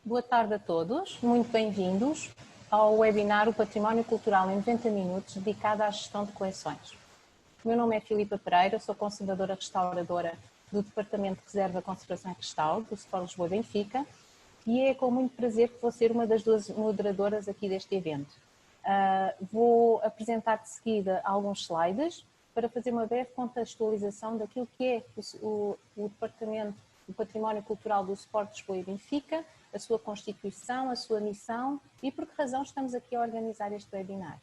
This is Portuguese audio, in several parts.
Boa tarde a todos, muito bem-vindos ao webinar O Património Cultural em 90 Minutos, dedicado à gestão de coleções. O meu nome é Filipa Pereira, sou conservadora restauradora do Departamento de Reserva, Conservação e Restauro, do SPOR Lisboa e Benfica, e é com muito prazer que vou ser uma das duas moderadoras aqui deste evento. Vou apresentar de seguida alguns slides para fazer uma breve contextualização daquilo que é o Departamento do Património Cultural do SPOR Lisboa e Benfica, a sua constituição, a sua missão e por que razão estamos aqui a organizar este webinar.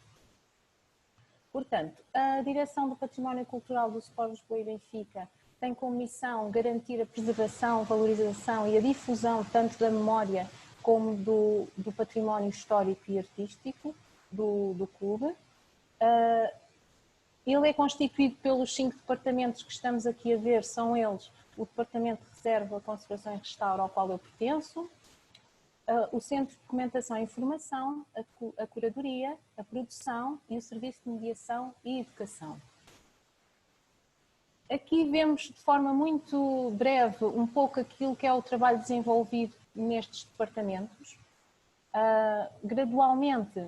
Portanto, a Direção do Património Cultural do SPOR Lisboa e Benfica tem como missão garantir a preservação, valorização e a difusão tanto da memória como do património histórico e artístico do clube. Ele é constituído pelos 5 departamentos que estamos aqui a ver, são eles o Departamento de Reserva, Conservação e Restauro, ao qual eu pertenço, o Centro de Documentação e Informação, a Curadoria, a Produção e o Serviço de Mediação e Educação. Aqui vemos de forma muito breve um pouco aquilo que é o trabalho desenvolvido nestes departamentos. Gradualmente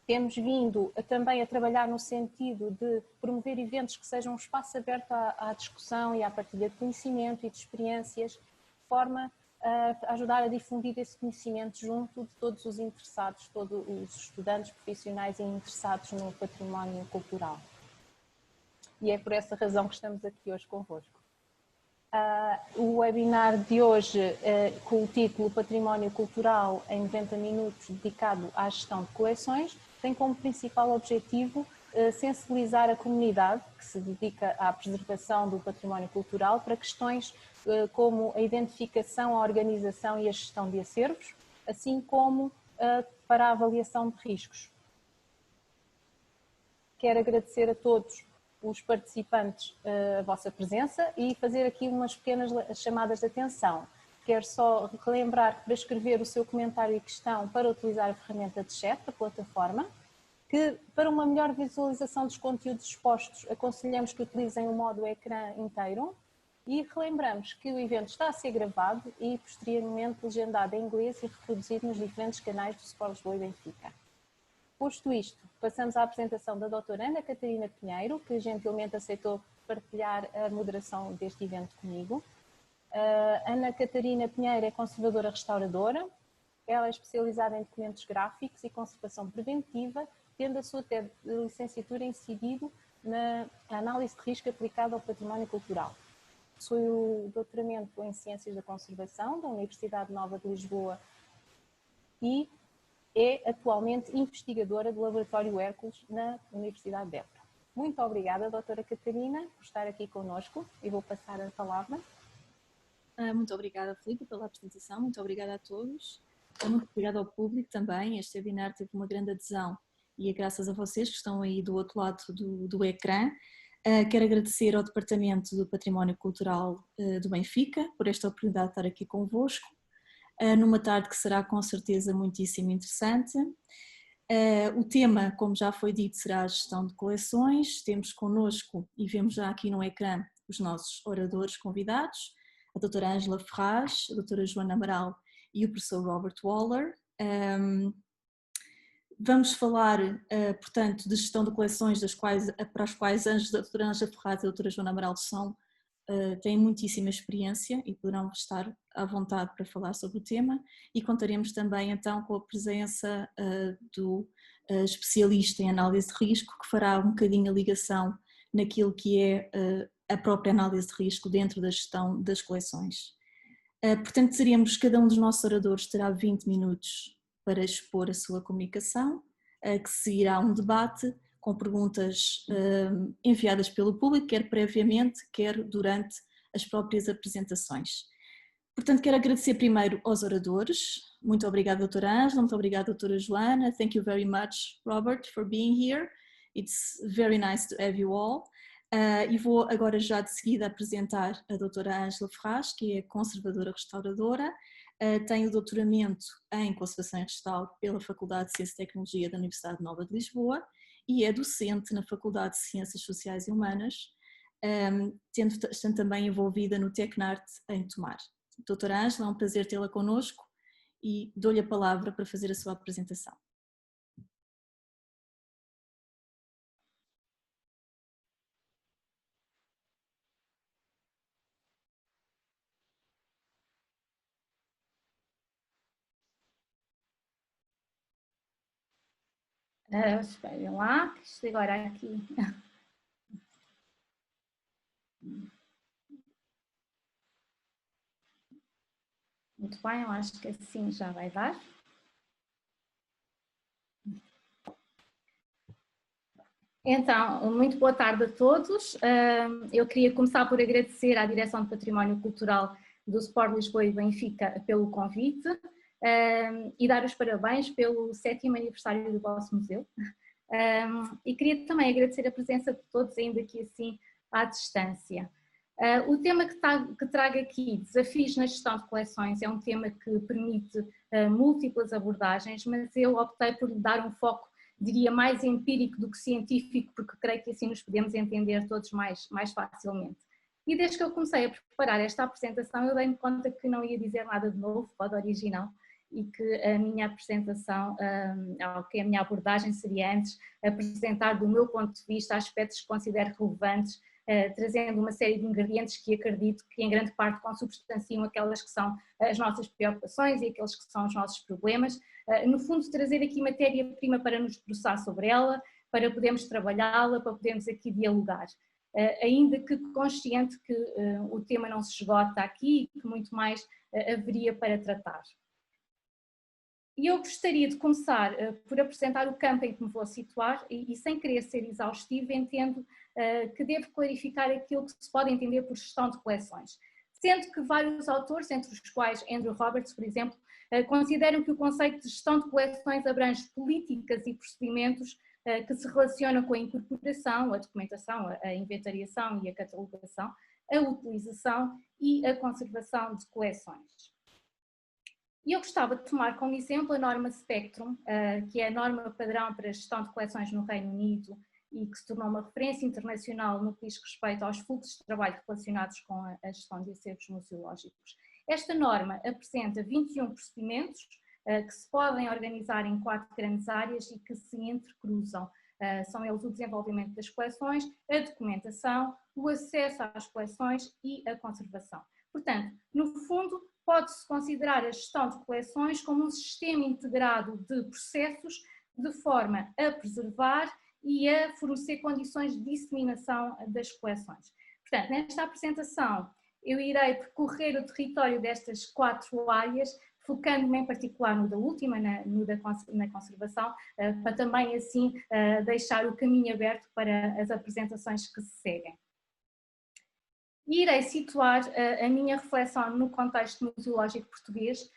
temos vindo também a trabalhar no sentido de promover eventos que sejam um espaço aberto à discussão e à partilha de conhecimento e de experiências, de forma a ajudar a difundir esse conhecimento junto de todos os interessados, todos os estudantes, profissionais e interessados no património cultural. E é por essa razão que estamos aqui hoje convosco. O webinar de hoje, com o título Património Cultural em 90 Minutos, dedicado à gestão de coleções, tem como principal objetivo sensibilizar a comunidade que se dedica à preservação do património cultural para questões como a identificação, a organização e a gestão de acervos, assim como para a avaliação de riscos. Quero agradecer a todos os participantes a vossa presença e fazer aqui umas pequenas chamadas de atenção. Quero só relembrar que para escrever o seu comentário e questão para utilizar a ferramenta de chat da plataforma, que para uma melhor visualização dos conteúdos expostos aconselhamos que utilizem o modo ecrã inteiro e relembramos que o evento está a ser gravado e posteriormente legendado em inglês e reproduzido nos diferentes canais do SPOR Lisboa e Benfica. Posto isto, passamos à apresentação da doutora Ana Catarina Pinheiro, que gentilmente aceitou partilhar a moderação deste evento comigo. Ana Catarina Pinheiro é conservadora restauradora, ela é especializada em documentos gráficos e conservação preventiva, tendo a sua licenciatura incidido na análise de risco aplicada ao património cultural. Possui o doutoramento em Ciências da Conservação da Universidade Nova de Lisboa e é atualmente investigadora do Laboratório Hércules na Universidade de Évora. Muito obrigada, doutora Catarina, por estar aqui connosco e vou passar a palavra. Muito obrigada, Filipe, pela apresentação, muito obrigada a todos, muito obrigada ao público também. Este webinar teve uma grande adesão e é graças a vocês que estão aí do outro lado do ecrã. Quero agradecer ao Departamento do Património Cultural do Benfica por esta oportunidade de estar aqui convosco, numa tarde que será com certeza muitíssimo interessante. O tema, como já foi dito, será a gestão de coleções. Temos connosco, e vemos já aqui no ecrã, os nossos oradores convidados, a doutora Ângela Ferraz, a doutora Joana Amaral e o professor Robert Waller. Vamos falar, portanto, de gestão de coleções para as quais a doutora Ângela Ferraz e a doutora Joana Amaral têm muitíssima experiência e poderão estar à vontade para falar sobre o tema, e contaremos também então com a presença do especialista em análise de risco, que fará um bocadinho a ligação naquilo que é a própria análise de risco dentro da gestão das coleções. Portanto, cada um dos nossos oradores terá 20 minutos para expor a sua comunicação, que seguirá um debate com perguntas enviadas pelo público, quer previamente, quer durante as próprias apresentações. Portanto, quero agradecer primeiro aos oradores. Muito obrigada, doutora Ângela, muito obrigada, doutora Joana. Thank you very much, Robert, for being here. It's very nice to have you all. E vou agora já de seguida apresentar a doutora Ângela Ferraz, que é conservadora restauradora, tem o doutoramento em Conservação e Restauro pela Faculdade de Ciência e Tecnologia da Universidade Nova de Lisboa e é docente na Faculdade de Ciências Sociais e Humanas, estando também envolvida no Tecnarte em Tomar. Doutora Ângela, é um prazer tê-la connosco e dou-lhe a palavra para fazer a sua apresentação. Esperem lá, que isto agora aqui. Muito bem, eu acho que assim já vai dar. Então, muito boa tarde a todos. Eu queria começar por agradecer à Direção de Património Cultural do Sport Lisboa e Benfica pelo convite e dar os parabéns pelo 7º aniversário do vosso museu. E queria também agradecer a presença de todos, ainda aqui assim à distância. O tema que trago aqui, desafios na gestão de coleções, é um tema que permite múltiplas abordagens, mas eu optei por lhe dar um foco, diria, mais empírico do que científico, porque creio que assim nos podemos entender todos mais facilmente. E desde que eu comecei a preparar esta apresentação, eu dei-me conta que não ia dizer nada de novo, pode original, e que a minha apresentação, que a minha abordagem seria antes apresentar do meu ponto de vista aspectos que considero relevantes, trazendo uma série de ingredientes que acredito que em grande parte consubstanciam aquelas que são as nossas preocupações e aqueles que são os nossos problemas. No fundo, trazer aqui matéria-prima para nos debruçar sobre ela, para podermos trabalhá-la, para podermos aqui dialogar. Ainda que consciente que o tema não se esgota aqui e que muito mais haveria para tratar. E eu gostaria de começar por apresentar o campo em que me vou situar e sem querer ser exaustivo, entendo que devo clarificar aquilo que se pode entender por gestão de coleções. Sendo que vários autores, entre os quais Andrew Roberts, por exemplo, consideram que o conceito de gestão de coleções abrange políticas e procedimentos que se relacionam com a incorporação, a documentação, a inventariação e a catalogação, a utilização e a conservação de coleções. E eu gostava de tomar como exemplo a norma Spectrum, que é a norma padrão para a gestão de coleções no Reino Unido e que se tornou uma referência internacional no que diz respeito aos fluxos de trabalho relacionados com a gestão de acervos museológicos. Esta norma apresenta 21 procedimentos que se podem organizar em 4 grandes áreas e que se entrecruzam. São eles o desenvolvimento das coleções, a documentação, o acesso às coleções e a conservação. Portanto, no fundo, pode-se considerar a gestão de coleções como um sistema integrado de processos de forma a preservar e a fornecer condições de disseminação das coleções. Portanto, nesta apresentação eu irei percorrer o território destas 4 áreas, focando-me em particular no da última, na conservação, para também assim deixar o caminho aberto para as apresentações que se seguem. E irei situar a minha reflexão no contexto museológico português,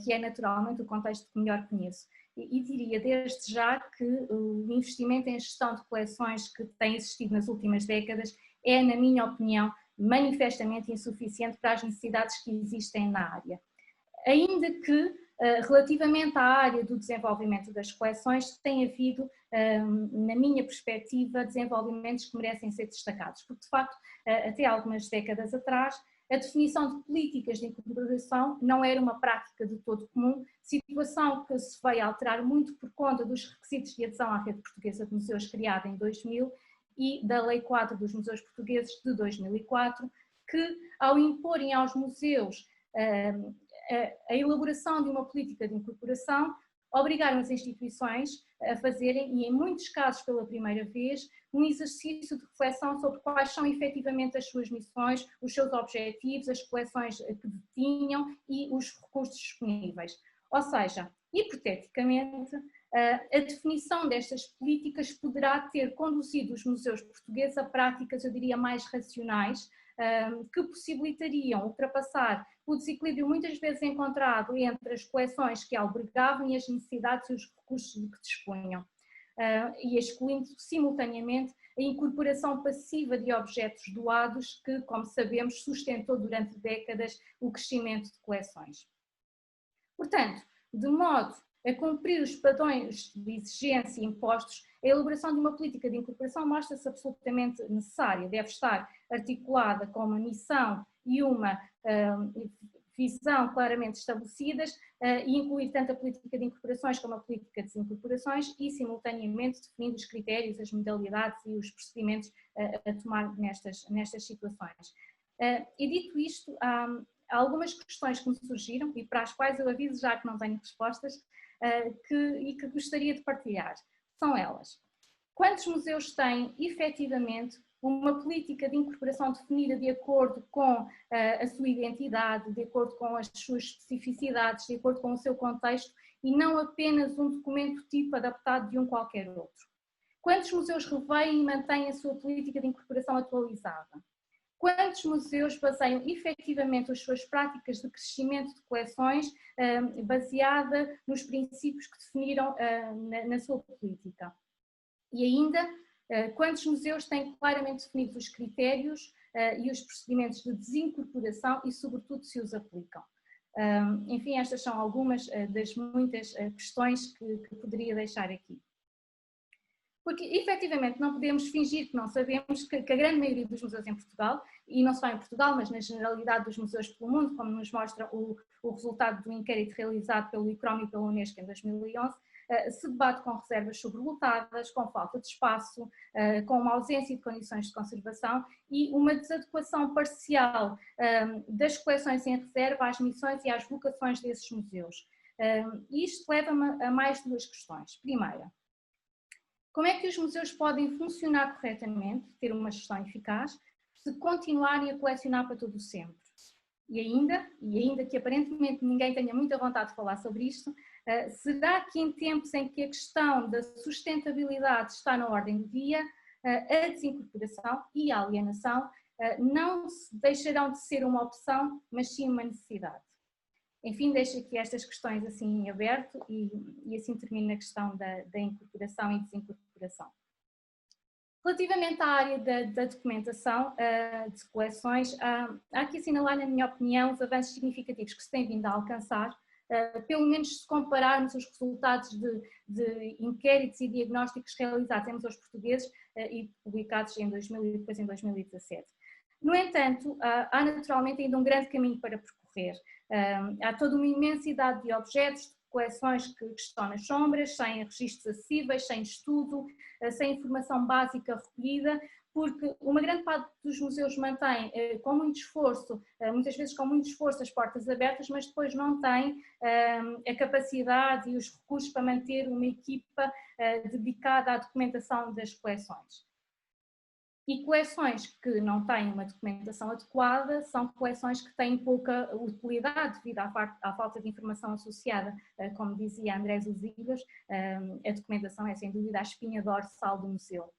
que é naturalmente o contexto que melhor conheço. E diria desde já que o investimento em gestão de coleções que tem existido nas últimas décadas é, na minha opinião, manifestamente insuficiente para as necessidades que existem na área. Ainda que, relativamente à área do desenvolvimento das coleções, tem havido, na minha perspectiva, desenvolvimentos que merecem ser destacados, porque de facto, até algumas décadas atrás, a definição de políticas de incorporação não era uma prática de todo comum, situação que se veio a alterar muito por conta dos requisitos de adesão à Rede Portuguesa de Museus criada em 2000 e da Lei 4 dos Museus Portugueses de 2004, que ao imporem aos museus a elaboração de uma política de incorporação, obrigaram as instituições a fazerem, e em muitos casos pela primeira vez, um exercício de reflexão sobre quais são efetivamente as suas missões, os seus objetivos, as coleções que detinham e os recursos disponíveis. Ou seja, hipoteticamente, a definição destas políticas poderá ter conduzido os museus portugueses a práticas, eu diria, mais racionais, que possibilitariam ultrapassar o desequilíbrio muitas vezes encontrado entre as coleções que albergavam e as necessidades e os recursos de que dispunham, e excluindo simultaneamente a incorporação passiva de objetos doados que, como sabemos, sustentou durante décadas o crescimento de coleções. Portanto, de modo a cumprir os padrões de exigência impostos, a elaboração de uma política de incorporação mostra-se absolutamente necessária, deve estar articulada com uma missão e uma visão claramente estabelecidas e incluir tanto a política de incorporações como a política de desincorporações e, simultaneamente, definindo os critérios, as modalidades e os procedimentos a tomar nestas situações. E dito isto, há algumas questões que me surgiram e para as quais eu aviso já que não tenho respostas e que gostaria de partilhar. São elas: quantos museus têm efetivamente uma política de incorporação definida de acordo com a sua identidade, de acordo com as suas especificidades, de acordo com o seu contexto e não apenas um documento tipo adaptado de um qualquer outro? Quantos museus revêem e mantêm a sua política de incorporação atualizada? Quantos museus baseiam efetivamente as suas práticas de crescimento de coleções baseada nos princípios que definiram na sua política? E ainda, quantos museus têm claramente definidos os critérios e os procedimentos de desincorporação e, sobretudo, se os aplicam? Enfim, estas são algumas das muitas questões que poderia deixar aqui. Porque, efetivamente, não podemos fingir que não sabemos que a grande maioria dos museus em Portugal, e não só em Portugal, mas na generalidade dos museus pelo mundo, como nos mostra o resultado do inquérito realizado pelo ICROM e pela Unesco em 2011, se debate com reservas sobrelotadas, com falta de espaço, com uma ausência de condições de conservação e uma desadequação parcial das coleções em reserva às missões e às vocações desses museus. Isto leva-me a mais duas questões. Primeira, como é que os museus podem funcionar corretamente, ter uma gestão eficaz, se continuarem a colecionar para todo o sempre? E ainda que aparentemente ninguém tenha muita vontade de falar sobre isto, será que em tempos em que a questão da sustentabilidade está na ordem do dia, a desincorporação e a alienação não deixarão de ser uma opção, mas sim uma necessidade? Enfim, deixo aqui estas questões assim em aberto e assim termino na questão da incorporação e desincorporação. Relativamente à área da documentação de coleções, há que assinalar, na minha opinião, os avanços significativos que se têm vindo a alcançar, pelo menos se compararmos os resultados de inquéritos e diagnósticos realizados em museus portugueses e publicados em 2000 e depois em 2017. No entanto, há naturalmente ainda um grande caminho para percorrer. Há toda uma imensidade de objetos, de coleções que estão nas sombras, sem registros acessíveis, sem estudo, sem informação básica recolhida, porque uma grande parte dos museus mantém com muito esforço, muitas vezes com muito esforço, as portas abertas, mas depois não tem a capacidade e os recursos para manter uma equipa dedicada à documentação das coleções. E coleções que não têm uma documentação adequada são coleções que têm pouca utilidade devido à falta de informação associada. Como dizia André Zuzilhas, a documentação é sem dúvida a espinha dorsal do museu.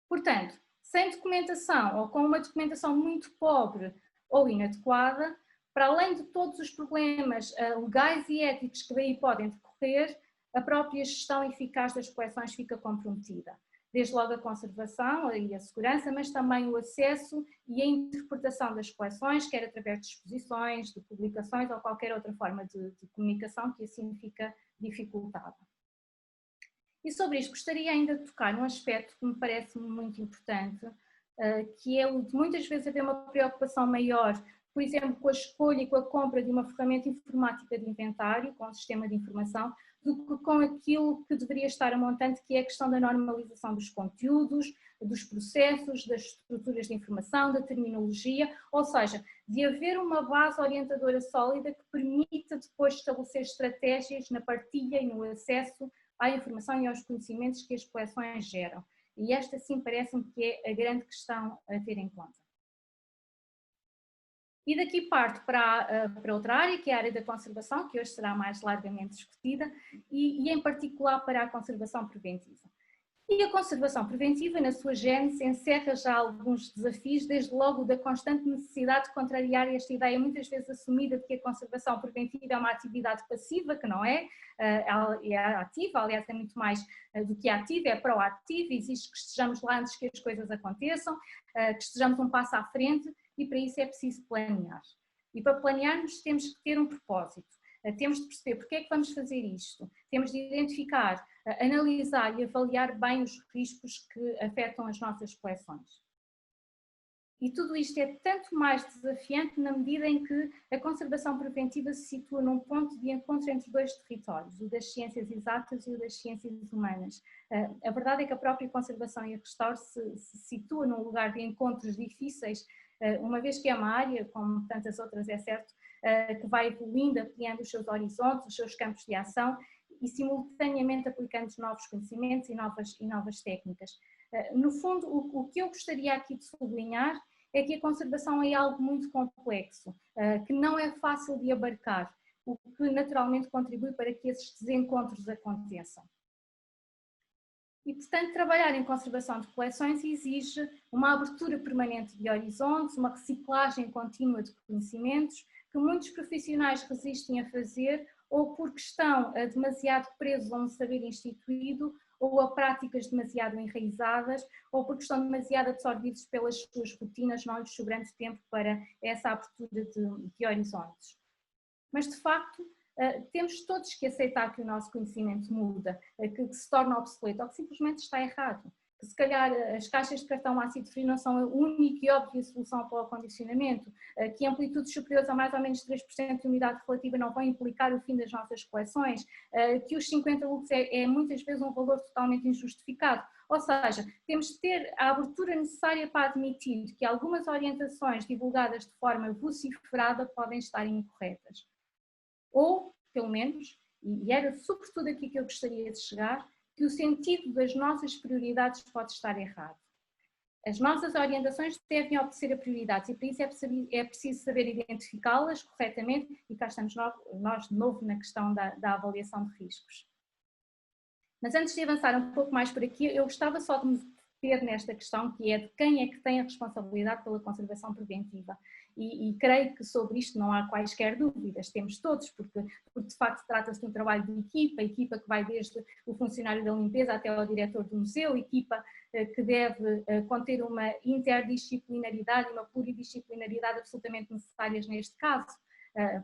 Portanto, sem documentação ou com uma documentação muito pobre ou inadequada, para além de todos os problemas legais e éticos que daí podem decorrer, a própria gestão eficaz das coleções fica comprometida. Desde logo a conservação e a segurança, mas também o acesso e a interpretação das coleções, quer através de exposições, de publicações ou qualquer outra forma de comunicação que assim fica dificultada. E sobre isto gostaria ainda de tocar num aspecto que me parece muito importante, que é o de muitas vezes haver uma preocupação maior, por exemplo, com a escolha e com a compra de uma ferramenta informática de inventário, com um sistema de informação, do que com aquilo que deveria estar a montante, que é a questão da normalização dos conteúdos, dos processos, das estruturas de informação, da terminologia, ou seja, de haver uma base orientadora sólida que permita depois estabelecer estratégias na partilha e no acesso à informação e aos conhecimentos que as coleções geram. E esta sim parece-me que é a grande questão a ter em conta. E daqui parto para outra área, que é a área da conservação, que hoje será mais largamente discutida, e em particular para a conservação preventiva. E a conservação preventiva, na sua gênese, encerra já alguns desafios, desde logo da constante necessidade de contrariar esta ideia muitas vezes assumida de que a conservação preventiva é uma atividade passiva, que não é, é ativa, aliás é muito mais do que ativa, é proativa, exige que estejamos lá antes que as coisas aconteçam, que estejamos um passo à frente, e para isso é preciso planear. E para planearmos temos que ter um propósito, temos de perceber porque é que vamos fazer isto, temos de identificar, analisar e avaliar bem os riscos que afetam as nossas coleções. E tudo isto é tanto mais desafiante na medida em que a conservação preventiva se situa num ponto de encontro entre dois territórios, o das ciências exatas e o das ciências humanas. A verdade é que a própria conservação e a restauro se situa num lugar de encontros difíceis, uma vez que é uma área, como tantas outras é certo, que vai evoluindo, ampliando os seus horizontes, os seus campos de ação e simultaneamente aplicando novos conhecimentos e novas técnicas. No fundo, o que eu gostaria aqui de sublinhar é que a conservação é algo muito complexo, que não é fácil de abarcar, o que naturalmente contribui para que esses desencontros aconteçam. E, portanto, trabalhar em conservação de coleções exige uma abertura permanente de horizontes, uma reciclagem contínua de conhecimentos, que muitos profissionais resistem a fazer ou porque estão demasiado presos a um saber instituído ou a práticas demasiado enraizadas, ou porque estão demasiado absorvidos pelas suas rotinas, não lhes sobrando tempo para essa abertura de horizontes. Mas, de facto, temos todos que aceitar que o nosso conhecimento muda, que se torna obsoleto ou que simplesmente está errado. Que se calhar as caixas de cartão ácido frio não são a única e óbvia solução para o acondicionamento, que amplitudes superiores a mais ou menos 3% de umidade relativa não vão implicar o fim das nossas coleções, que os 50 lux é muitas vezes um valor totalmente injustificado. Ou seja, temos de ter a abertura necessária para admitir que algumas orientações divulgadas de forma vociferada podem estar incorretas. Ou, pelo menos, e era sobretudo aqui que eu gostaria de chegar, que o sentido das nossas prioridades pode estar errado. As nossas orientações devem obedecer a prioridades e para isso é preciso saber identificá-las corretamente e cá estamos nós de novo na questão da avaliação de riscos. Mas antes de avançar um pouco mais por aqui, eu gostava só de me deter nesta questão que é de quem é que tem a responsabilidade pela conservação preventiva. E creio que sobre isto não há quaisquer dúvidas, temos todos, porque de facto trata-se de um trabalho de equipa que vai desde o funcionário da limpeza até ao diretor do museu, equipa que deve conter uma interdisciplinaridade e uma pluridisciplinaridade absolutamente necessárias neste caso,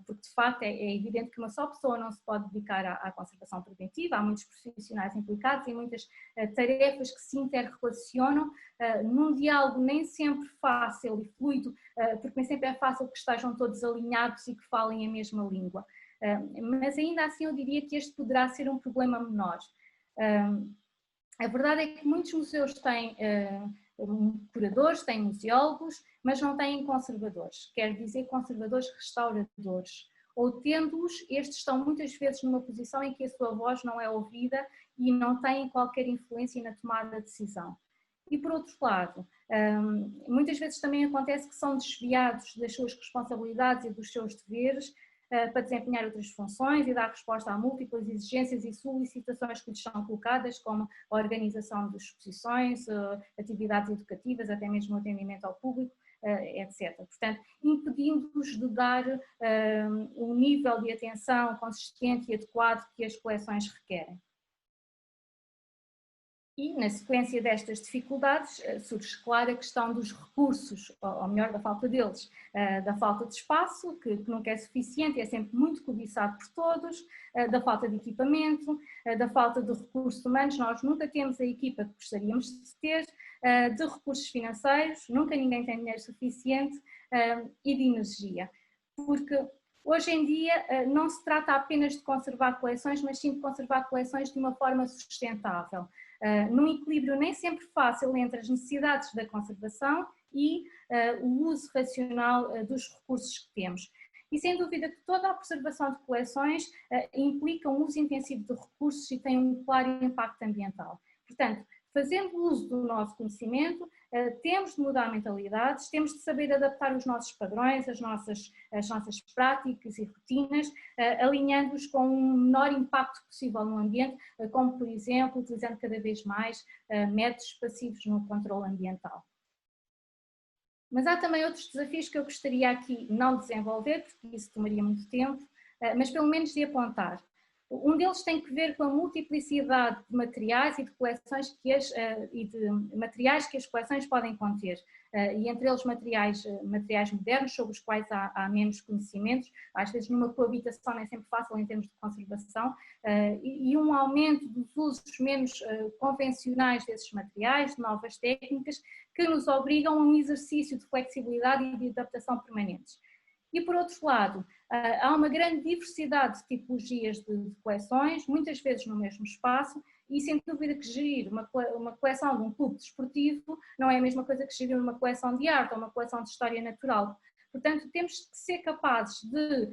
porque de facto é evidente que uma só pessoa não se pode dedicar à conservação preventiva, há muitos profissionais implicados e muitas tarefas que se interrelacionam num diálogo nem sempre fácil e fluido, porque nem sempre é fácil que estejam todos alinhados e que falem a mesma língua. Mas ainda assim eu diria que este poderá ser um problema menor. A verdade é que muitos museus têm curadores, têm museólogos, mas não têm conservadores, quer dizer conservadores restauradores. Ou tendo-os, estes estão muitas vezes numa posição em que a sua voz não é ouvida e não têm qualquer influência na tomada de decisão. E por outro lado, muitas vezes também acontece que são desviados das suas responsabilidades e dos seus deveres para desempenhar outras funções e dar resposta a múltiplas exigências e solicitações que lhes são colocadas, como a organização de exposições, atividades educativas, até mesmo o atendimento ao público, etc. Portanto, impedindo-os de dar um nível de atenção consistente e adequado que as coleções requerem. E, na sequência destas dificuldades, surge, claro, a questão dos recursos, ou melhor, da falta deles, da falta de espaço, que nunca é suficiente, é sempre muito cobiçado por todos, da falta de equipamento, da falta de recursos humanos, nós nunca temos a equipa que gostaríamos de ter, de recursos financeiros, nunca ninguém tem dinheiro suficiente, e de energia, porque hoje em dia não se trata apenas de conservar coleções, mas sim de conservar coleções de uma forma sustentável, num equilíbrio nem sempre fácil entre as necessidades da conservação e o uso racional dos recursos que temos. E sem dúvida que toda a preservação de coleções implica um uso intensivo de recursos e tem um claro impacto ambiental. Portanto, fazendo uso do nosso conhecimento, temos de mudar mentalidades, temos de saber adaptar os nossos padrões, as nossas práticas e rotinas, alinhando-os com o menor impacto possível no ambiente, como por exemplo, utilizando cada vez mais métodos passivos no controle ambiental. Mas há também outros desafios que eu gostaria aqui não desenvolver, porque isso tomaria muito tempo, mas pelo menos de apontar. Um deles tem que ver com a multiplicidade de materiais e de coleções materiais que as coleções podem conter, e entre eles materiais modernos sobre os quais há menos conhecimentos, às vezes numa coabitação nem sempre fácil em termos de conservação, e um aumento dos usos menos convencionais desses materiais, de novas técnicas, que nos obrigam a um exercício de flexibilidade e de adaptação permanentes. E por outro lado, há uma grande diversidade de tipologias de coleções, muitas vezes no mesmo espaço, e sem dúvida que gerir uma coleção de um clube desportivo não é a mesma coisa que gerir uma coleção de arte ou uma coleção de história natural. Portanto, temos que ser capazes de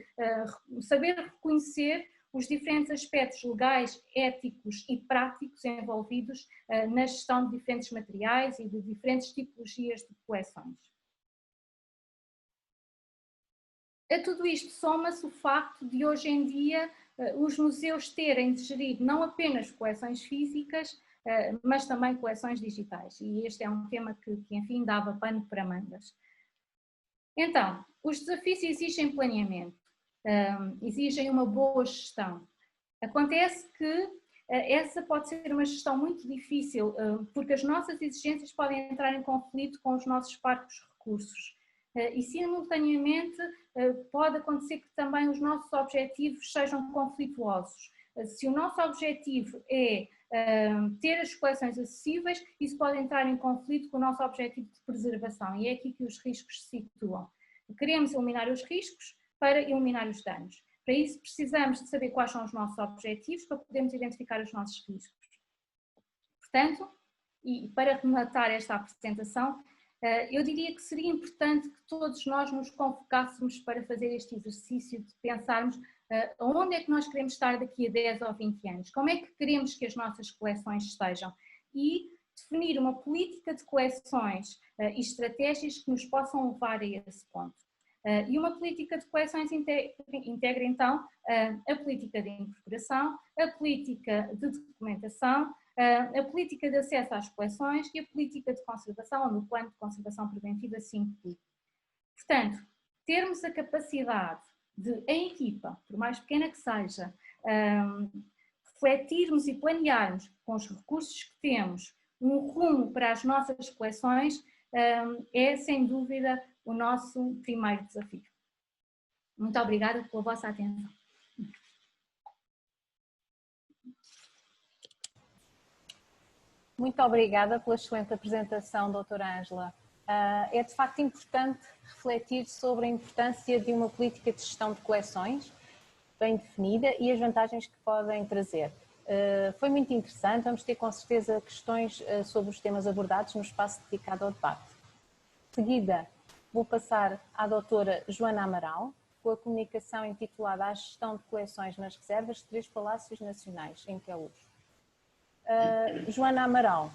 saber reconhecer os diferentes aspectos legais, éticos e práticos envolvidos na gestão de diferentes materiais e de diferentes tipologias de coleções. A tudo isto soma-se o facto de hoje em dia os museus terem de gerir não apenas coleções físicas, mas também coleções digitais. E este é um tema que enfim, dava pano para mangas. Então, os desafios exigem planeamento, exigem uma boa gestão. Acontece que essa pode ser uma gestão muito difícil, porque as nossas exigências podem entrar em conflito com os nossos parcos recursos. E simultaneamente pode acontecer que também os nossos objetivos sejam conflituosos. Se o nosso objetivo é ter as coleções acessíveis, isso pode entrar em conflito com o nosso objetivo de preservação, e é aqui que os riscos se situam. Queremos eliminar os riscos para eliminar os danos. Para isso precisamos de saber quais são os nossos objetivos para podermos identificar os nossos riscos. Portanto, e para rematar esta apresentação, eu diria que seria importante que todos nós nos convocássemos para fazer este exercício de pensarmos onde é que nós queremos estar daqui a 10 ou 20 anos, como é que queremos que as nossas coleções estejam, e definir uma política de coleções e estratégias que nos possam levar a esse ponto. E uma política de coleções integra então a política de incorporação, a política de documentação, a política de acesso às coleções e a política de conservação, onde o plano de conservação preventiva se inclui. Portanto, termos a capacidade de, em equipa, por mais pequena que seja, refletirmos e planearmos com os recursos que temos um rumo para as nossas coleções, é sem dúvida o nosso primeiro desafio. Muito obrigada pela vossa atenção. Muito obrigada pela excelente apresentação, doutora Ângela. É de facto importante refletir sobre a importância de uma política de gestão de coleções bem definida e as vantagens que podem trazer. Foi muito interessante, vamos ter com certeza questões sobre os temas abordados no espaço dedicado ao debate. De seguida, vou passar à doutora Joana Amaral, com a comunicação intitulada A Gestão de Coleções nas Reservas de 3 Palácios Nacionais, em Queluz. Joana Amaral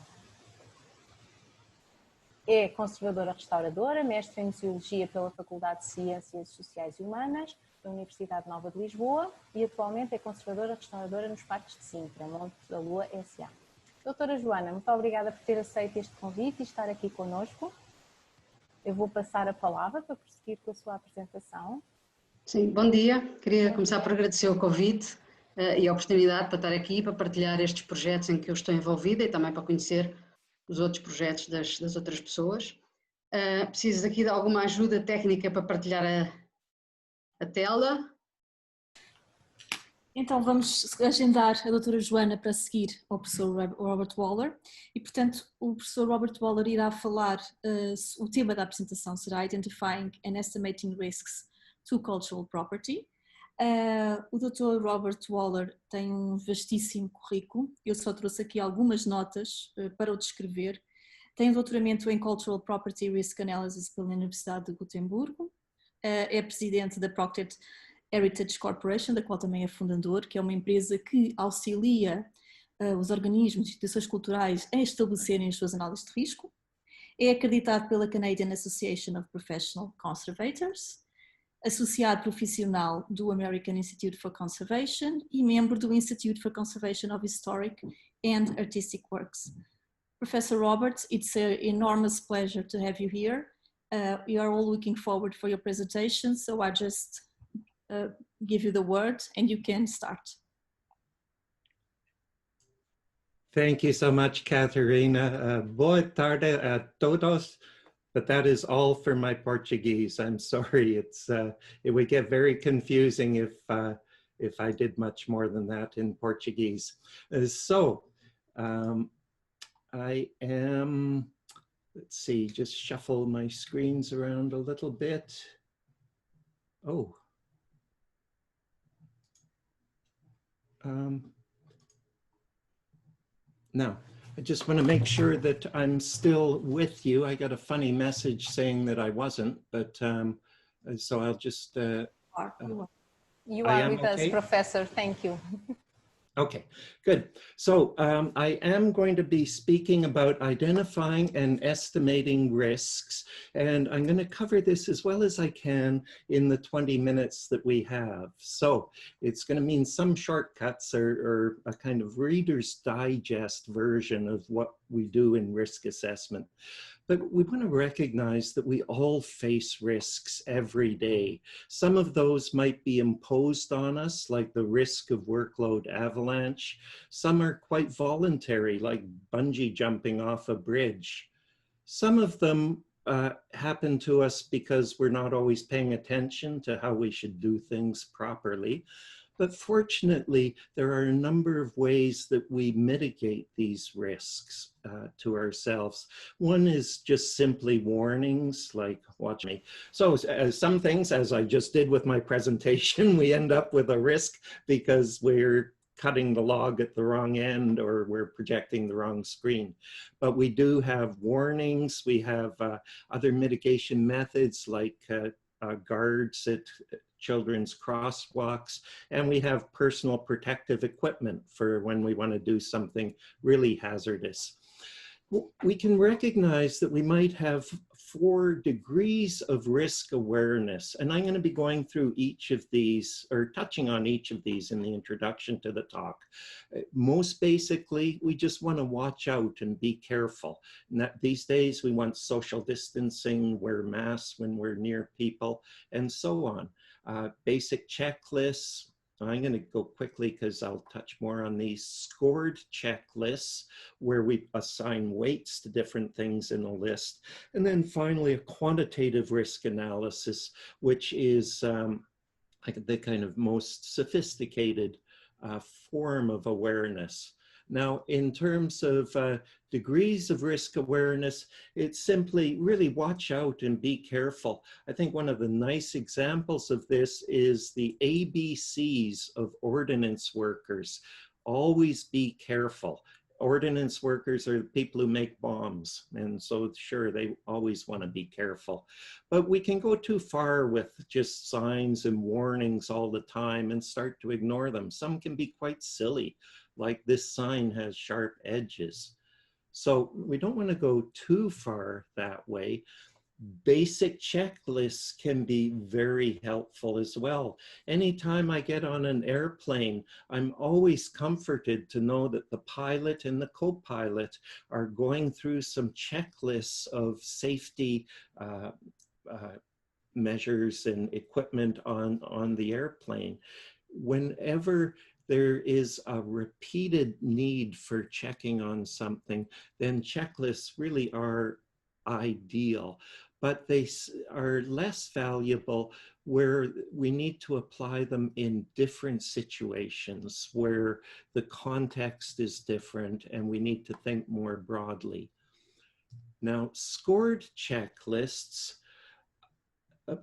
é conservadora-restauradora, mestre em Museologia pela Faculdade de Ciências Sociais e Humanas da Universidade Nova de Lisboa e atualmente é conservadora-restauradora nos Parques de Sintra, Monte da Lua S.A. Doutora Joana, muito obrigada por ter aceito este convite e estar aqui conosco. Eu vou passar a palavra para prosseguir com a sua apresentação. Sim, bom dia. Queria começar por agradecer o convite e a oportunidade para estar aqui, para partilhar estes projetos em que eu estou envolvida e também para conhecer os outros projetos das outras pessoas. Precisas aqui de alguma ajuda técnica para partilhar a tela? Então vamos agendar a doutora Joana para seguir ao professor Robert Waller e, portanto, o professor Robert Waller irá falar, o tema da apresentação será Identifying and Estimating Risks to Cultural Property. O Dr. Robert Waller tem um vastíssimo currículo, eu só trouxe aqui algumas notas para o descrever. Tem um doutoramento em Cultural Property Risk Analysis pela Universidade de Gotemburgo, é presidente da Procter Heritage Corporation, da qual também é fundador, que é uma empresa que auxilia os organismos e instituições culturais a estabelecerem as suas análises de risco. É acreditado pela Canadian Association of Professional Conservators, associado profissional do American Institute for Conservation e membro do Institute for Conservation of Historic and Artistic Works. Professor Roberts, it's an enormous pleasure to have you here. We are all looking forward for your presentation, so I just give you the word and you can start. Thank you so much, Catarina. Boa tarde a todos. But that is all for my Portuguese. I'm sorry. It would get very confusing if I did much more than that in Portuguese. I am, let's see, just shuffle my screens around a little bit. Oh. Now, I just want to make sure that I'm still with you. I got a funny message saying that I wasn't, but so I'll just... you are with us, Professor. Thank you. Okay, good. So I am going to be speaking about identifying and estimating risks, and I'm going to cover this as well as I can in the 20 minutes that we have. So it's going to mean some shortcuts or a kind of Reader's Digest version of what we do in risk assessment. But we want to recognize that we all face risks every day. Some of those might be imposed on us, like the risk of workload avalanche. Some are quite voluntary, like bungee jumping off a bridge. Some of them happen to us because we're not always paying attention to how we should do things properly. But fortunately, there are a number of ways that we mitigate these risks to ourselves. One is just simply warnings, like watch me. So some things, as I just did with my presentation, we end up with a risk because we're cutting the log at the wrong end or we're projecting the wrong screen. But we do have warnings. We have other mitigation methods like guards at children's crosswalks, and we have personal protective equipment for when we want to do something really hazardous. We can recognize that we might have 4 degrees of risk awareness, and I'm going to be going through each of these or touching on each of these in the introduction to the talk. Most basically, we just want to watch out and be careful. These days, we want social distancing, wear masks when we're near people, and so on. Basic checklists. I'm going to go quickly because I'll touch more on these scored checklists where we assign weights to different things in a list. And then finally, a quantitative risk analysis, which is the kind of most sophisticated form of awareness. Now, in terms of degrees of risk awareness, it's simply really watch out and be careful. I think one of the nice examples of this is the ABCs of ordnance workers. Always be careful. Ordnance workers are the people who make bombs, and so sure, they always want to be careful. But we can go too far with just signs and warnings all the time and start to ignore them. Some can be quite silly, like this sign has sharp edges. So we don't want to go too far that way. Basic checklists can be very helpful as well. Anytime I get on an airplane, I'm always comforted to know that the pilot and the co-pilot are going through some checklists of safety measures and equipment on the airplane. Whenever there is a repeated need for checking on something, then checklists really are ideal, but they are less valuable where we need to apply them in different situations where the context is different and we need to think more broadly. Now, scored checklists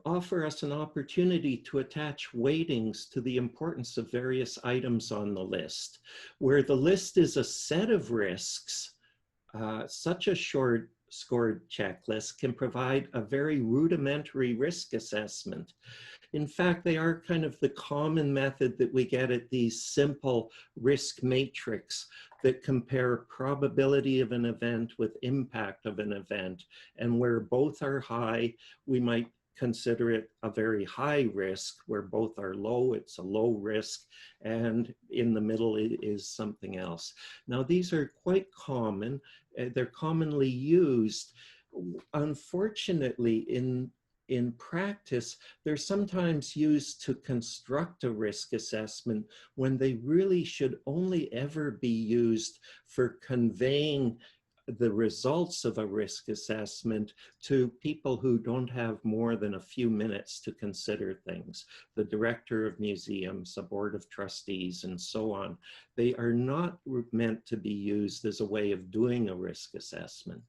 offer us an opportunity to attach weightings to the importance of various items on the list. Where the list is a set of risks, such a short scored checklist can provide a very rudimentary risk assessment. In fact, they are kind of the common method that we get at these simple risk matrix that compare probability of an event with impact of an event. And where both are high, we might consider it a very high risk. Where both are low, it's a low risk, and in the middle it is something else. Now, these are quite common. They're commonly used. Unfortunately, in in practice, they're sometimes used to construct a risk assessment when they really should only ever be used for conveying the results of a risk assessment to people who don't have more than a few minutes to consider things. The director of museums, a board of trustees, and so on. They are not meant to be used as a way of doing a risk assessment,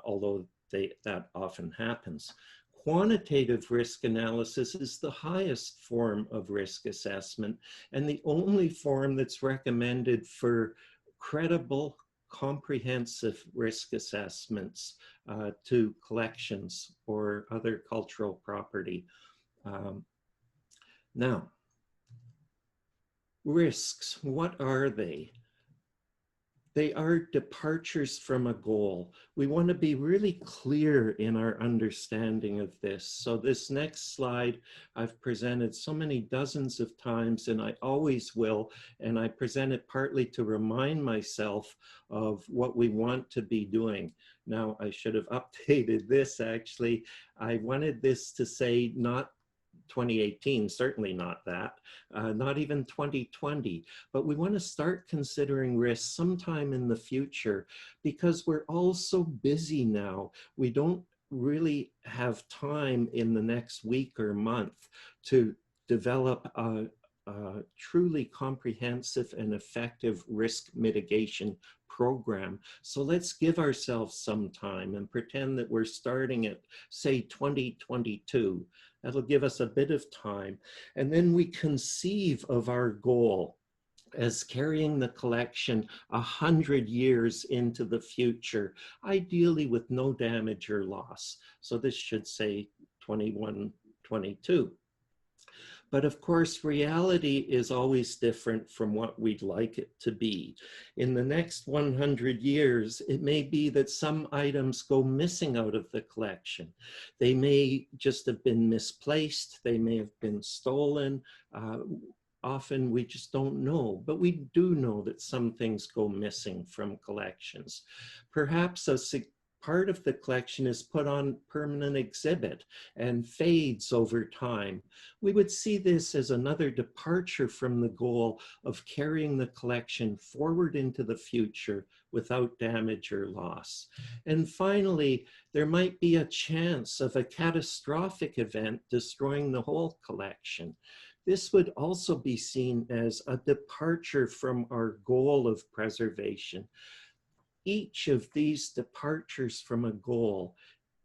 although that often happens. Quantitative risk analysis is the highest form of risk assessment and the only form that's recommended for credible, comprehensive risk assessments to collections or other cultural property. Now, risks, what are they? They are departures from a goal. We want to be really clear in our understanding of this. So this next slide, I've presented so many dozens of times, and I always will, and I present it partly to remind myself of what we want to be doing. Now, I should have updated this actually. I wanted this to say not 2018, certainly not that, not even 2020, but we want to start considering risks sometime in the future because we're all so busy now. We don't really have time in the next week or month to develop a truly comprehensive and effective risk mitigation program. So let's give ourselves some time and pretend that we're starting at, say, 2022. That'll give us a bit of time. And then we conceive of our goal as carrying the collection 100 years into the future, ideally with no damage or loss. So this should say 21, 22. But of course, reality is always different from what we'd like it to be. In the next 100 years, it may be that some items go missing out of the collection. They may just have been misplaced. They may have been stolen. Often we just don't know, but we do know that some things go missing from collections. Perhaps a part of the collection is put on permanent exhibit and fades over time. We would see this as another departure from the goal of carrying the collection forward into the future without damage or loss. And finally, there might be a chance of a catastrophic event destroying the whole collection. This would also be seen as a departure from our goal of preservation. Each of these departures from a goal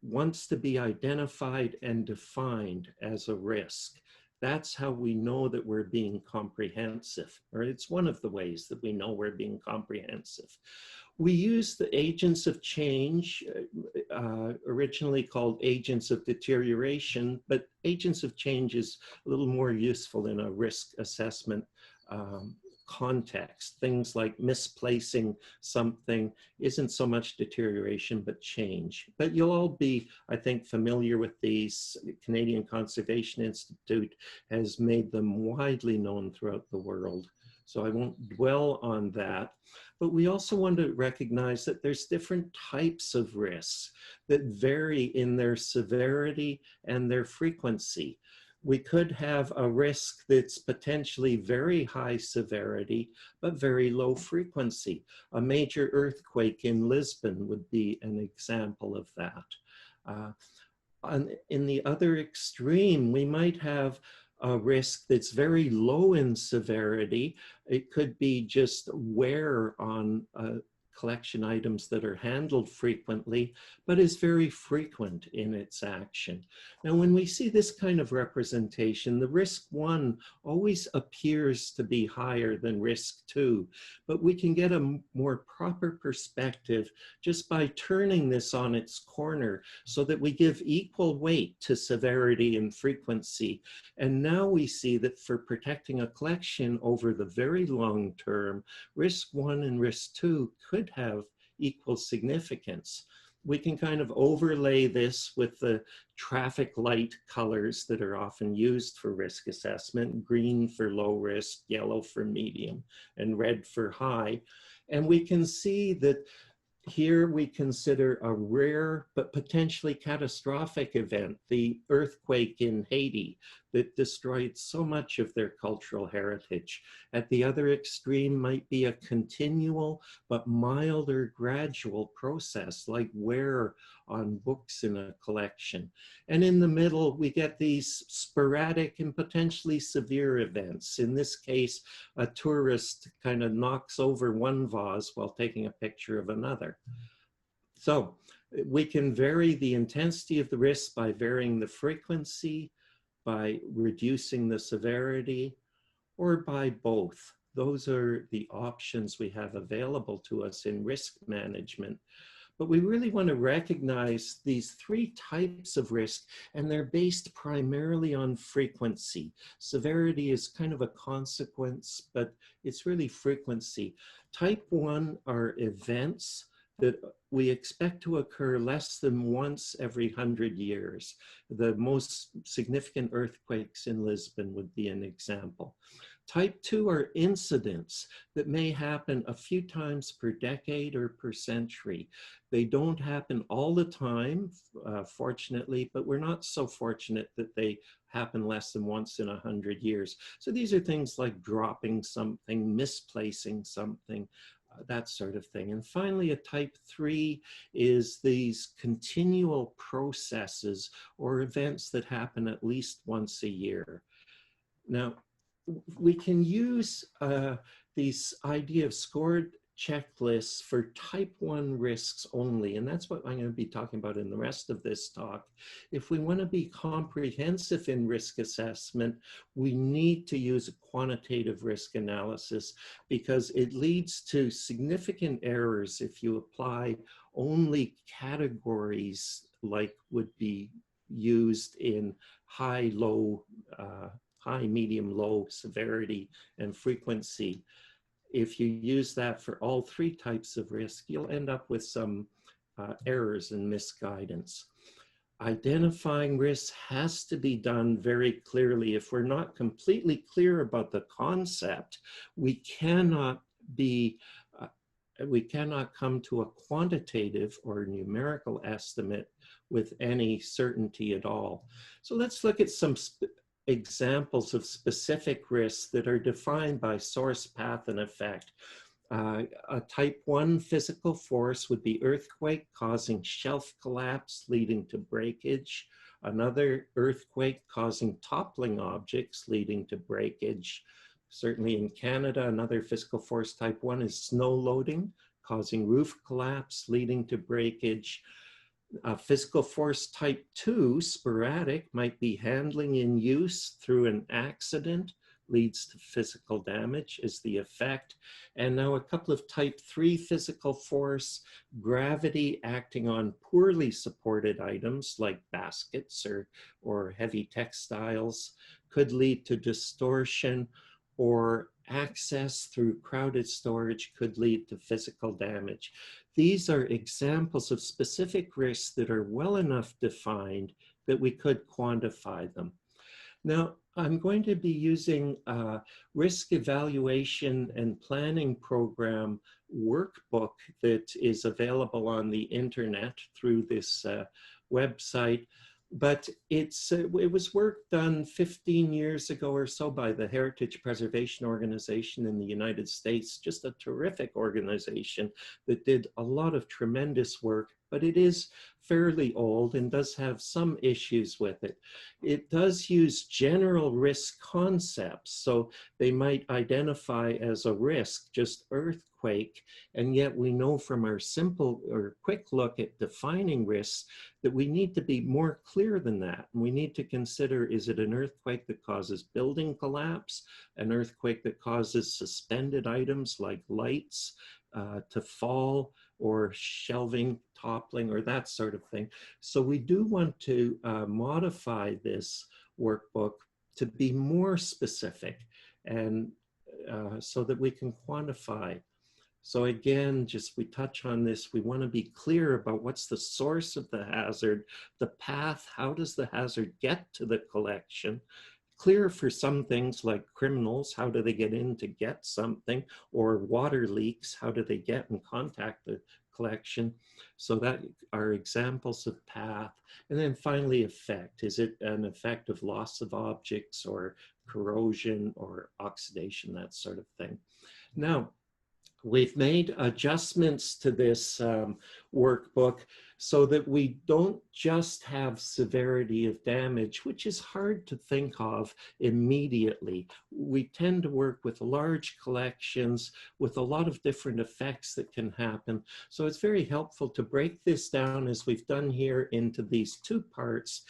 wants to be identified and defined as a risk. That's how we know that we're being comprehensive, or it's one of the ways that we know we're being comprehensive. We use the agents of change, originally called agents of deterioration, but agents of change is a little more useful in a risk assessment context. Things like misplacing something isn't so much deterioration, but change. But you'll all be, I think, familiar with these. Canadian Conservation Institute has made them widely known throughout the world. So I won't dwell on that. But we also want to recognize that there's different types of risks that vary in their severity and their frequency. We could have a risk that's potentially very high severity, but very low frequency. A major earthquake in Lisbon would be an example of that. In the other extreme, we might have a risk that's very low in severity. It could be just wear on collection items that are handled frequently, but is very frequent in its action. Now, when we see this kind of representation, the risk 1 always appears to be higher than risk 2, but we can get a more proper perspective just by turning this on its corner so that we give equal weight to severity and frequency. And now we see that for protecting a collection over the very long term, risk 1 and risk 2 could have equal significance. We can kind of overlay this with the traffic light colors that are often used for risk assessment: green for low risk, yellow for medium, and red for high. And we can see that here we consider a rare but potentially catastrophic event, the earthquake in Haiti that destroyed so much of their cultural heritage. At the other extreme might be a continual but milder gradual process like wear on books in a collection. And in the middle, we get these sporadic and potentially severe events. In this case, a tourist kind of knocks over one vase while taking a picture of another. So we can vary the intensity of the risk by varying the frequency, by reducing the severity, or by both. Those are the options we have available to us in risk management. But we really want to recognize these three types of risk, and they're based primarily on frequency. Severity is kind of a consequence, but it's really frequency. Type 1 are events that we expect to occur less than once every 100 years. The most significant earthquakes in Lisbon would be an example. Type 2 are incidents that may happen a few times per decade or per century. They don't happen all the time, fortunately, but we're not so fortunate that they happen less than once in 100 years. So these are things like dropping something, misplacing something, that sort of thing. And finally, a type 3 is these continual processes or events that happen at least once a year. Now, we can use this idea of scored checklists for type 1 risks only, and that's what I'm going to be talking about in the rest of this talk. If we want to be comprehensive in risk assessment, we need to use a quantitative risk analysis because it leads to significant errors if you apply only categories like would be used in high, medium, low severity and frequency. If you use that for all three types of risk, you'll end up with some errors and misguidance. Identifying risks has to be done very clearly. If we're not completely clear about the concept, we cannot come to a quantitative or numerical estimate with any certainty at all. So let's look at some examples of specific risks that are defined by source, path, and effect. A type 1 physical force would be earthquake causing shelf collapse leading to breakage. Another earthquake causing toppling objects leading to breakage. Certainly in Canada, another physical force type 1 is snow loading causing roof collapse leading to breakage. Physical force type 2, sporadic, might be handling in use through an accident, leads to physical damage is the effect. And now a couple of type 3 physical force, gravity acting on poorly supported items like baskets or heavy textiles could lead to distortion, or access through crowded storage could lead to physical damage. These are examples of specific risks that are well enough defined that we could quantify them. Now, I'm going to be using a risk evaluation and planning program workbook that is available on the internet through this website. But it was work done 15 years ago or so by the Heritage Preservation Organization in the United States, just a terrific organization that did a lot of tremendous work, but it is fairly old and does have some issues with it. It does use general risk concepts, so they might identify as a risk just earthquake, and yet we know from our simple or quick look at defining risks that we need to be more clear than that. And we need to consider, is it an earthquake that causes building collapse, an earthquake that causes suspended items like lights to fall, or shelving, toppling, or that sort of thing. So we do want to modify this workbook to be more specific, and so that we can quantify. So again, just we touch on this, we want to be clear about what's the source of the hazard, the path, how does the hazard get to the collection, clear for some things like criminals, how do they get in to get something, or water leaks, how do they get and contact the collection. So that are examples of path. And then finally, effect. Is it an effect of loss of objects or corrosion or oxidation, that sort of thing? Now, we've made adjustments to this workbook so that we don't just have severity of damage, which is hard to think of immediately. We tend to work with large collections with a lot of different effects that can happen. So it's very helpful to break this down, as we've done here, into these two parts.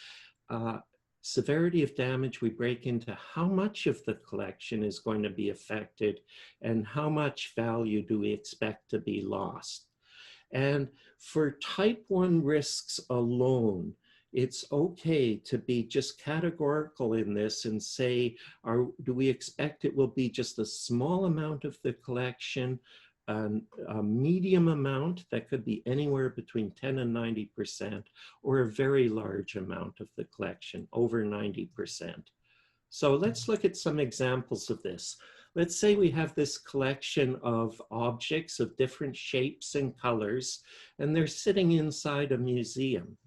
Severity of damage, we break into how much of the collection is going to be affected and how much value do we expect to be lost. And for type 1 risks alone, it's okay to be just categorical in this and say, do we expect it will be just a small amount of the collection, a medium amount that could be anywhere between 10 and 90%, or a very large amount of the collection, over 90%. So let's look at some examples of this. Let's say we have this collection of objects of different shapes and colors, and they're sitting inside a museum.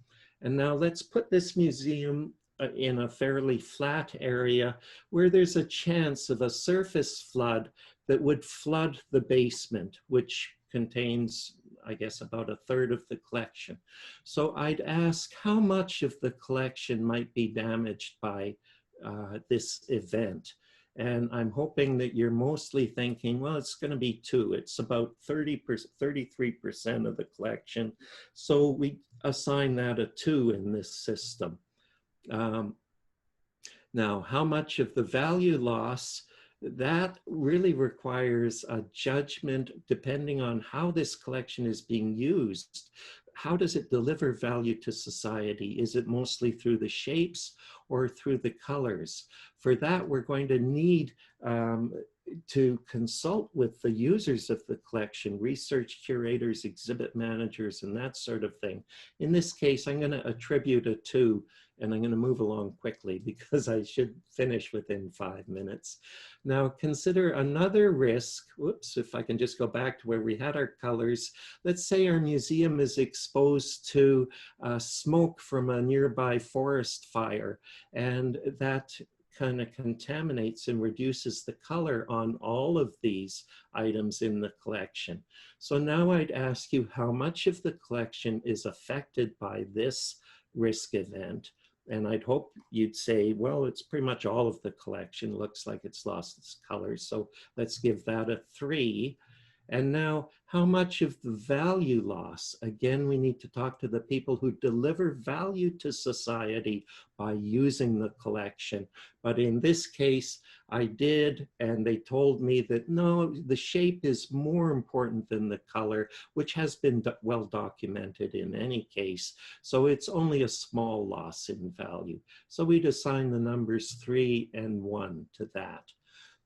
And now let's put this museum in a fairly flat area where there's a chance of a surface flood that would flood the basement, which contains, I guess, about a third of the collection. So I'd ask how much of the collection might be damaged by this event. And I'm hoping that you're mostly thinking, well, it's going to be 2. It's about 33% of the collection. So we assign that a 2 in this system. Now, how much of the value loss? That really requires a judgment depending on how this collection is being used. How does it deliver value to society? Is it mostly through the shapes or through the colors? For that, we're going to need to consult with the users of the collection, research curators, exhibit managers, and that sort of thing. In this case, I'm going to attribute a 2, and I'm going to move along quickly because I should finish within 5 minutes. Now consider another risk. Whoops, if I can just go back to where we had our colors. Let's say our museum is exposed to smoke from a nearby forest fire, and that kind of contaminates and reduces the color on all of these items in the collection. So now I'd ask you how much of the collection is affected by this risk event. And I'd hope you'd say, well, it's pretty much all of the collection. Looks like it's lost its colors. So let's give that a 3. And now, how much of the value loss? Again, we need to talk to the people who deliver value to society by using the collection. But in this case, I did, and they told me that no, the shape is more important than the color, which has been well documented in any case. So it's only a small loss in value. So we'd assign the numbers 3 and 1 to that.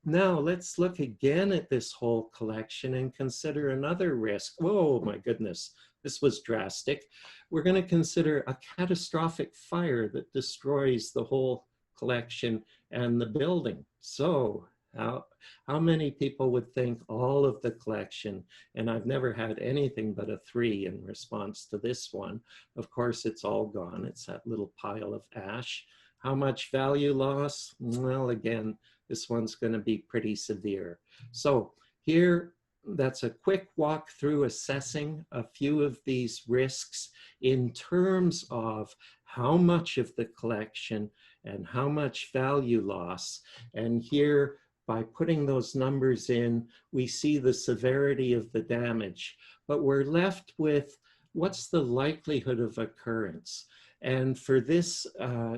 Now let's look again at this whole collection and consider another risk. Whoa, my goodness, this was drastic. We're going to consider a catastrophic fire that destroys the whole collection and the building. So how many people would think all of the collection? And I've never had anything but a 3 in response to this one. Of course, it's all gone. It's that little pile of ash. How much value loss? Well, again, this one's going to be pretty severe. So here, that's a quick walk through assessing a few of these risks in terms of how much of the collection and how much value loss. And here, by putting those numbers in, we see the severity of the damage. But we're left with what's the likelihood of occurrence? And for this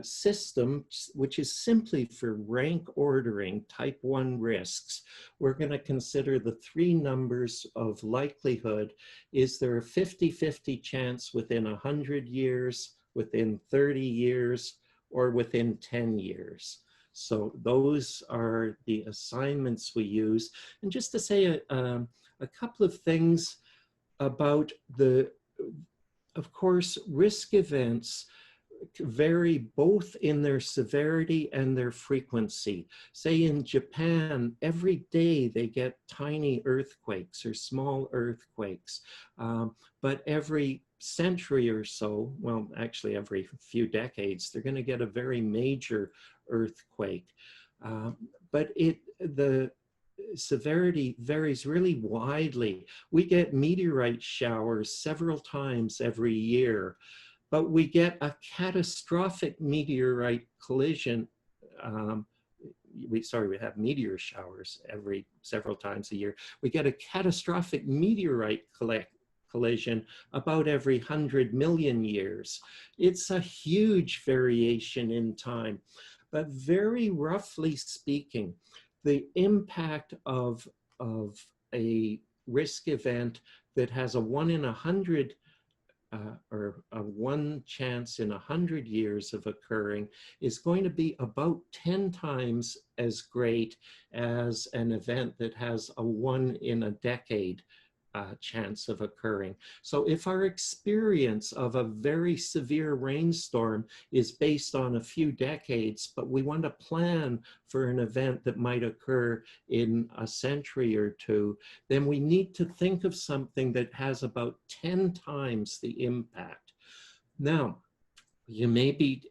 system, which is simply for rank ordering type 1 risks, we're going to consider the 3 numbers of likelihood. Is there a 50-50 chance within 100 years, within 30 years, or within 10 years? So those are the assignments we use. And just to say a couple of things about of course, risk events, vary both in their severity and their frequency. Say in Japan, every day they get tiny earthquakes or small earthquakes, but every century or so, well, actually every few decades, they're going to get a very major earthquake. But the severity varies really widely. We get meteorite showers several times every year, but we get a catastrophic meteorite collision. We have meteor showers several times a year. We get a catastrophic meteorite collision about every 100 million years. It's a huge variation in time, but very roughly speaking, the impact of a risk event that has a 1 in 100 or a 1 chance in 100 years of occurring is going to be about 10 times as great as an event that has a 1 in a decade chance of occurring. So if our experience of a very severe rainstorm is based on a few decades, but we want to plan for an event that might occur in a century or two, then we need to think of something that has about 10 times the impact. Now, you may be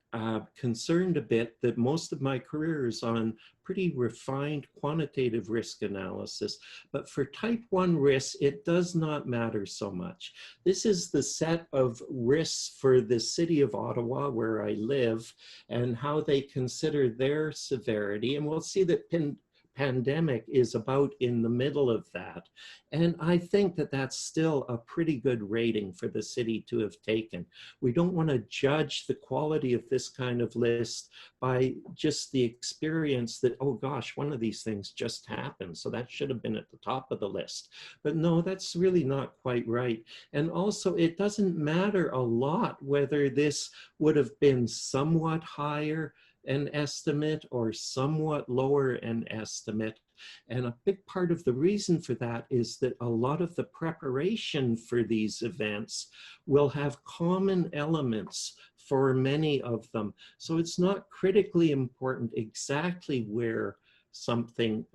concerned a bit that most of my career is on pretty refined quantitative risk analysis, but for type 1 risks, it does not matter so much. This is the set of risks for the city of Ottawa, where I live, and how they consider their severity. And we'll see that pandemic is about in the middle of that. And I think that that's still a pretty good rating for the city to have taken. We don't want to judge the quality of this kind of list by just the experience that, oh gosh, one of these things just happened, so that should have been at the top of the list. But no, that's really not quite right. And also, it doesn't matter a lot whether this would have been somewhat higher an estimate or somewhat lower an estimate. And a big part of the reason for that is that a lot of the preparation for these events will have common elements for many of them. So it's not critically important exactly where something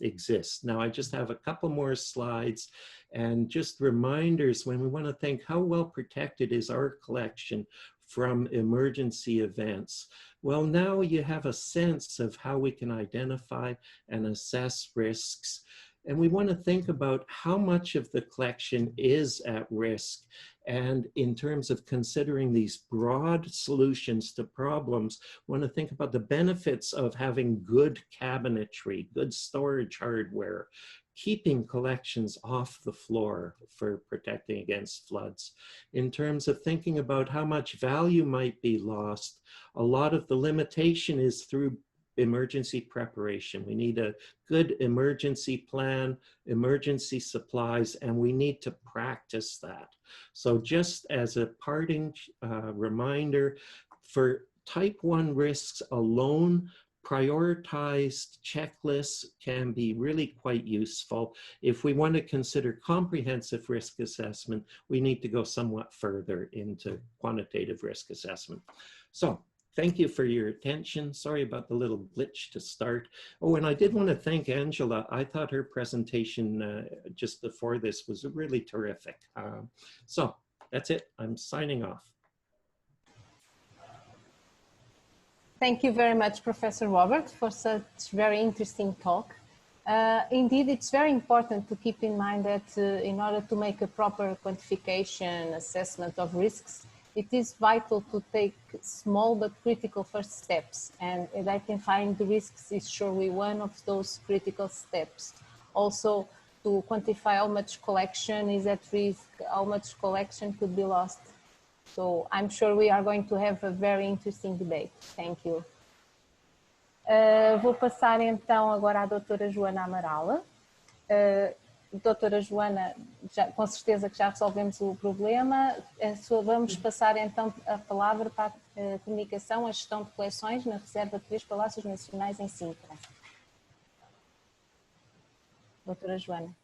exists. Now I just have a couple more slides and just reminders when we want to think how well protected is our collection from emergency events. Well, now you have a sense of how we can identify and assess risks. And we want to think about how much of the collection is at risk. And in terms of considering these broad solutions to problems, we want to think about the benefits of having good cabinetry, good storage hardware, keeping collections off the floor for protecting against floods. In terms of thinking about how much value might be lost, a lot of the limitation is through emergency preparation. We need a good emergency plan, emergency supplies, and we need to practice that. So just as a parting reminder, for type 1 risks alone, prioritized checklists can be really quite useful. If we want to consider comprehensive risk assessment, we need to go somewhat further into quantitative risk assessment. So thank you for your attention. Sorry about the little glitch to start. Oh, and I did want to thank Angela. I thought her presentation just before this was really terrific. So that's it. I'm signing off. Thank you very much, Professor Robert, for such very interesting talk. Indeed, it's very important to keep in mind that in order to make a proper quantification assessment of risks, it is vital to take small but critical first steps, and identifying the risks is surely one of those critical steps. Also, to quantify how much collection is at risk, how much collection could be lost. So I'm sure we are going to have a very interesting debate. Thank you. Vou passar então agora à doutora Joana Amaral. Doutora Joana, com certeza que já resolvemos o problema. Vamos passar então a palavra para a comunicação, a gestão de coleções na Reserva de 3 Palácios Nacionais em Sintra. Doutora Joana.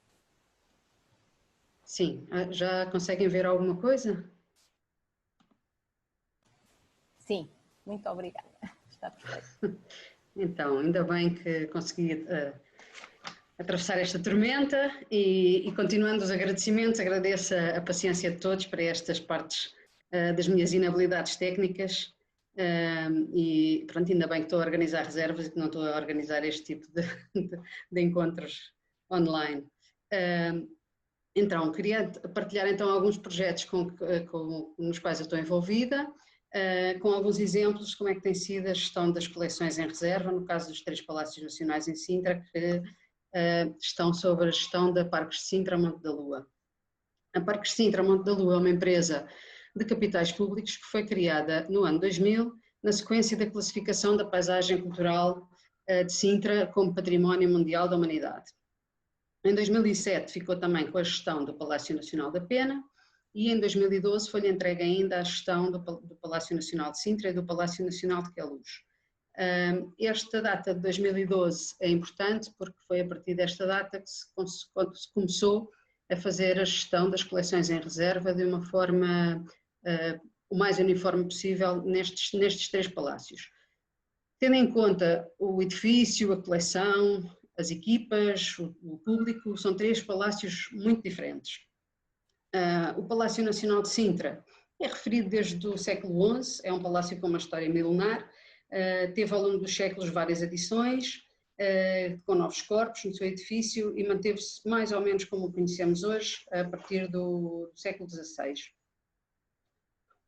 Sim, já conseguem ver alguma coisa? Sim, muito obrigada. Está perfeito. Então, ainda bem que consegui atravessar esta tormenta e continuando os agradecimentos, agradeço a paciência de todos para estas partes das minhas inabilidades técnicas e pronto, ainda bem que estou a organizar reservas e que não estou a organizar este tipo de encontros online. Então, queria partilhar então alguns projetos nos quais eu estou envolvida, com alguns exemplos de como é que tem sido a gestão das coleções em reserva, no caso dos 3 Palácios Nacionais em Sintra, que estão sob a gestão da Parques de Sintra Monte da Lua. A Parques de Sintra Monte da Lua é uma empresa de capitais públicos que foi criada no ano 2000, na sequência da classificação da paisagem cultural de Sintra como Património Mundial da Humanidade. Em 2007 ficou também com a gestão do Palácio Nacional da Pena e em 2012 foi-lhe entregue ainda a gestão do Palácio Nacional de Sintra e do Palácio Nacional de Queluz. Esta data de 2012 é importante porque foi a partir desta data que se começou a fazer a gestão das coleções em reserva de uma forma o mais uniforme possível nestes 3 palácios. Tendo em conta o edifício, a coleção, as equipas, o público, são 3 palácios muito diferentes. O Palácio Nacional de Sintra é referido desde o século XI, é um palácio com uma história milenar, teve ao longo dos séculos várias adições, com novos corpos no seu edifício e manteve-se mais ou menos como o conhecemos hoje, a partir do século XVI.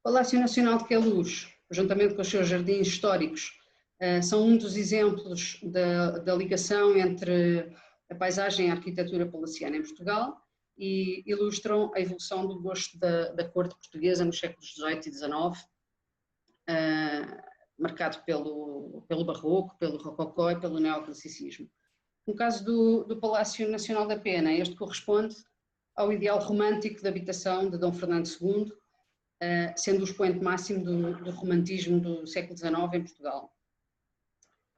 O Palácio Nacional de Queluz, juntamente com os seus jardins históricos, são um dos exemplos da ligação entre a paisagem e a arquitetura palaciana em Portugal e ilustram a evolução do gosto da corte portuguesa nos séculos XVIII e XIX, marcado pelo barroco, pelo rococó e pelo neoclassicismo. No caso do Palácio Nacional da Pena, este corresponde ao ideal romântico de habitação de Dom Fernando II, sendo o expoente máximo do romantismo do século XIX em Portugal.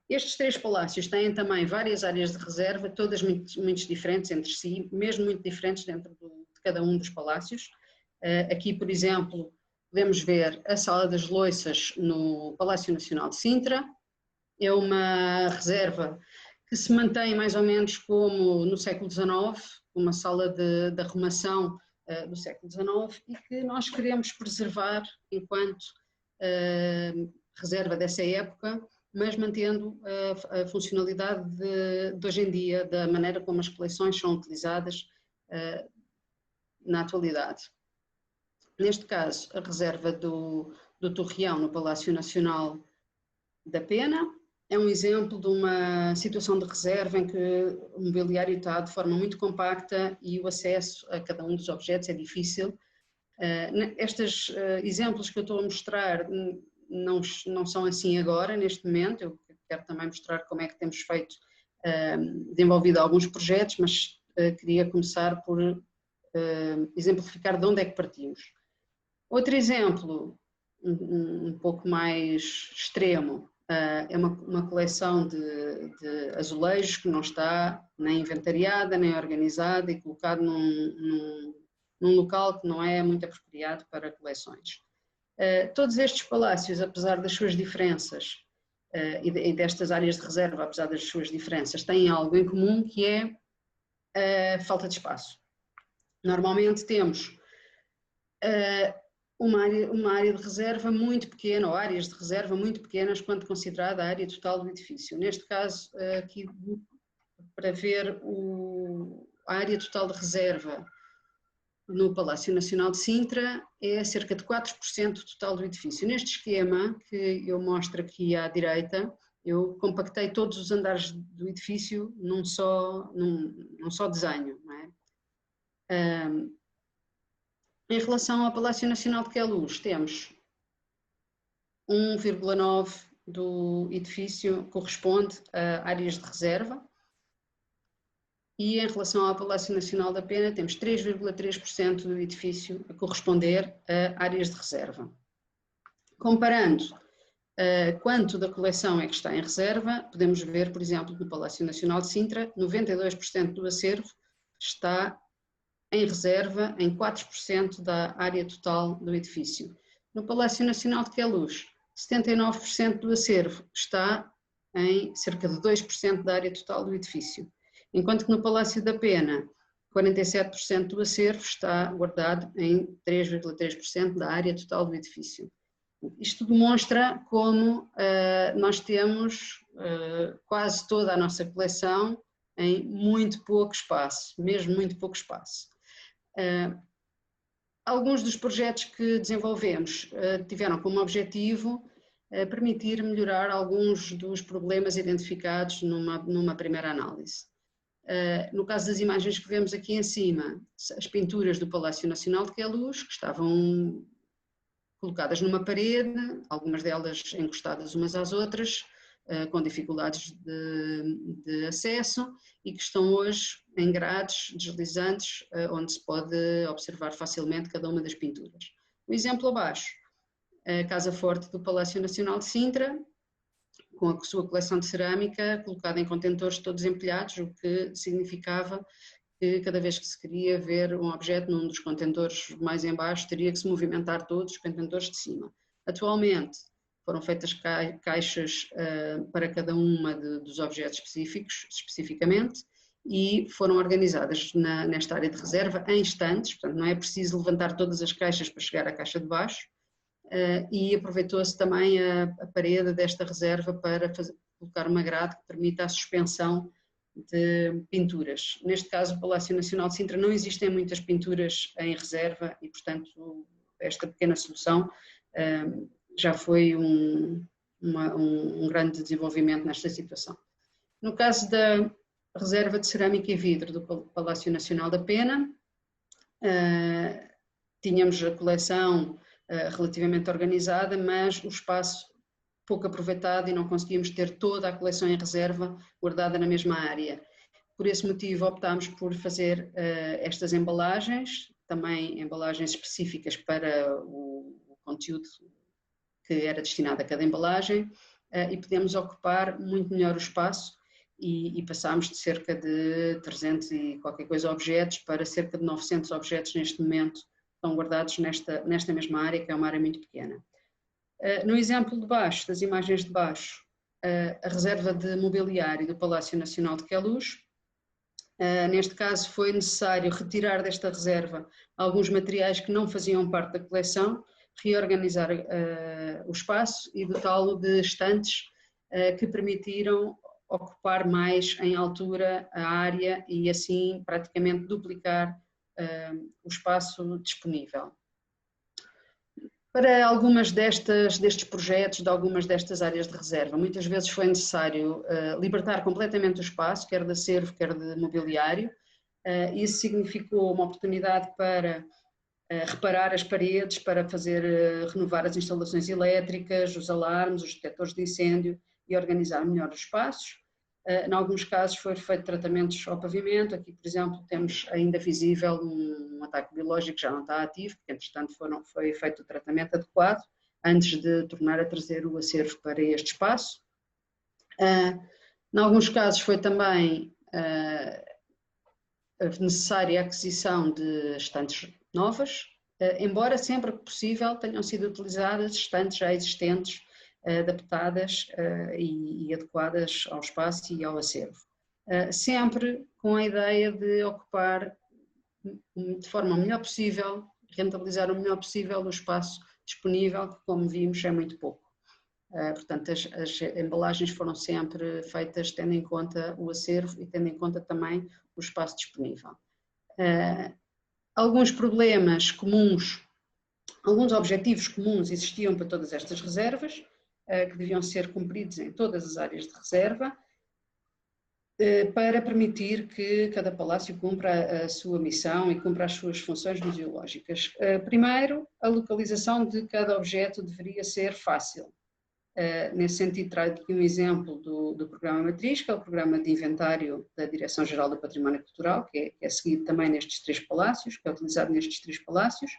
Estes 3 palácios têm também várias áreas de reserva, todas muito diferentes entre si, mesmo muito diferentes dentro de cada um dos palácios. Aqui, por exemplo, podemos ver a Sala das Loiças no Palácio Nacional de Sintra. É uma reserva que se mantém mais ou menos como no século XIX, uma sala de arrumação do século XIX e que nós queremos preservar enquanto reserva dessa época, mas mantendo a funcionalidade de hoje em dia, da maneira como as coleções são utilizadas na atualidade. Neste caso, a reserva do Torreão no Palácio Nacional da Pena é um exemplo de uma situação de reserva em que o mobiliário está de forma muito compacta e o acesso a cada um dos objetos é difícil. Estes exemplos que eu estou a mostrar não são assim agora, neste momento. Eu quero também mostrar como é que temos feito, desenvolvido alguns projetos, mas queria começar por exemplificar de onde é que partimos. Outro exemplo, um pouco mais extremo, é uma coleção de azulejos que não está nem inventariada, nem organizada e colocada num local que não é muito apropriado para coleções. Todos estes palácios, apesar das suas diferenças e destas áreas de reserva, apesar das suas diferenças, têm algo em comum, que é a falta de espaço. Normalmente temos uma área de reserva muito pequena, ou áreas de reserva muito pequenas, quando considerada a área total do edifício. Neste caso, aqui para ver a área total de reserva no Palácio Nacional de Sintra é cerca de 4% do total do edifício. Neste esquema que eu mostro aqui à direita, eu compactei todos os andares do edifício num só desenho, não é? Em relação ao Palácio Nacional de Queluz, temos 1,9% do edifício corresponde a áreas de reserva e em relação ao Palácio Nacional da Pena temos 3,3% do edifício a corresponder a áreas de reserva. Comparando quanto da coleção é que está em reserva, podemos ver, por exemplo, no Palácio Nacional de Sintra, 92% do acervo está em reserva em 4% da área total do edifício. No Palácio Nacional de Queluz, 79% do acervo está em cerca de 2% da área total do edifício, enquanto que no Palácio da Pena 47% do acervo está guardado em 3,3% da área total do edifício. Isto demonstra como nós temos quase toda a nossa coleção em muito pouco espaço, mesmo muito pouco espaço. Alguns dos projetos que desenvolvemos tiveram como objetivo permitir melhorar alguns dos problemas identificados numa primeira análise. No caso das imagens que vemos aqui em cima, as pinturas do Palácio Nacional de Queluz, que estavam colocadas numa parede, algumas delas encostadas umas às outras, com dificuldades de acesso, e que estão hoje em grades deslizantes, onde se pode observar facilmente cada uma das pinturas. O exemplo abaixo, a Casa Forte do Palácio Nacional de Sintra, com a sua coleção de cerâmica colocada em contentores todos empilhados, o que significava que cada vez que se queria ver um objeto num dos contentores mais em baixo, teria que se movimentar todos os contentores de cima. Atualmente foram feitas caixas para cada uma dos objetos especificamente, e foram organizadas nesta área de reserva em estantes, portanto não é preciso levantar todas as caixas para chegar à caixa de baixo, e aproveitou-se também a parede desta reserva para colocar uma grade que permita a suspensão de pinturas. Neste caso, o Palácio Nacional de Sintra, não existem muitas pinturas em reserva e, portanto, esta pequena solução já foi um grande desenvolvimento nesta situação. No caso da reserva de cerâmica e vidro do Palácio Nacional da Pena, tínhamos a coleção relativamente organizada, mas o espaço pouco aproveitado e não conseguimos ter toda a coleção em reserva guardada na mesma área. Por esse motivo optámos por fazer estas embalagens, também embalagens específicas para o conteúdo que era destinado a cada embalagem, e podemos ocupar muito melhor o espaço e passámos de cerca de 300 e qualquer coisa objetos para cerca de 900 objetos neste momento, estão guardados nesta mesma área, que é uma área muito pequena. No exemplo de baixo, das imagens de baixo, a reserva de mobiliário do Palácio Nacional de Queluz. Neste caso foi necessário retirar desta reserva alguns materiais que não faziam parte da coleção, reorganizar o espaço e dotá-lo de estantes que permitiram ocupar mais em altura a área e assim praticamente duplicar o espaço disponível. Para algumas destes projetos, de algumas destas áreas de reserva, muitas vezes foi necessário libertar completamente o espaço, quer de acervo, quer de mobiliário. Isso significou uma oportunidade para reparar as paredes, para renovar as instalações elétricas, os alarmes, os detectores de incêndio e organizar melhor os espaços. Em alguns casos foi feito tratamentos ao pavimento. Aqui, por exemplo, temos ainda visível um ataque biológico que já não está ativo, porque entretanto foi feito o tratamento adequado antes de tornar a trazer o acervo para este espaço. Em alguns casos foi também necessária a aquisição de estantes novas, embora sempre que possível tenham sido utilizadas estantes já existentes, adaptadas e adequadas ao espaço e ao acervo. Sempre com a ideia de ocupar de forma o melhor possível, rentabilizar o melhor possível o espaço disponível, que como vimos é muito pouco. Portanto, as embalagens foram sempre feitas tendo em conta o acervo e tendo em conta também o espaço disponível. Alguns problemas comuns, alguns objetivos comuns existiam para todas estas reservas, que deviam ser cumpridos em todas as áreas de reserva, para permitir que cada palácio cumpra a sua missão e cumpra as suas funções museológicas. Primeiro, a localização de cada objeto deveria ser fácil. Nesse sentido, trago aqui um exemplo do programa Matriz, que é o programa de inventário da Direção-Geral do Património Cultural, que é seguido também nestes 3 palácios, que é utilizado nestes 3 palácios,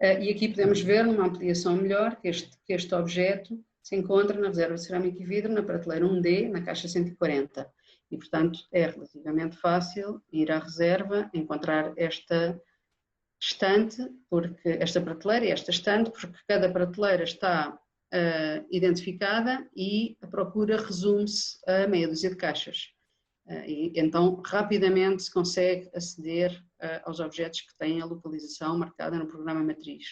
e aqui podemos ver numa ampliação melhor que este objeto se encontra na reserva de cerâmica e vidro na prateleira 1D, na caixa 140. E, portanto, é relativamente fácil ir à reserva, encontrar esta estante, esta prateleira e esta estante, porque cada prateleira está identificada e a procura resume-se a meia dúzia de caixas. E então, rapidamente se consegue aceder aos objetos que têm a localização marcada no programa matriz.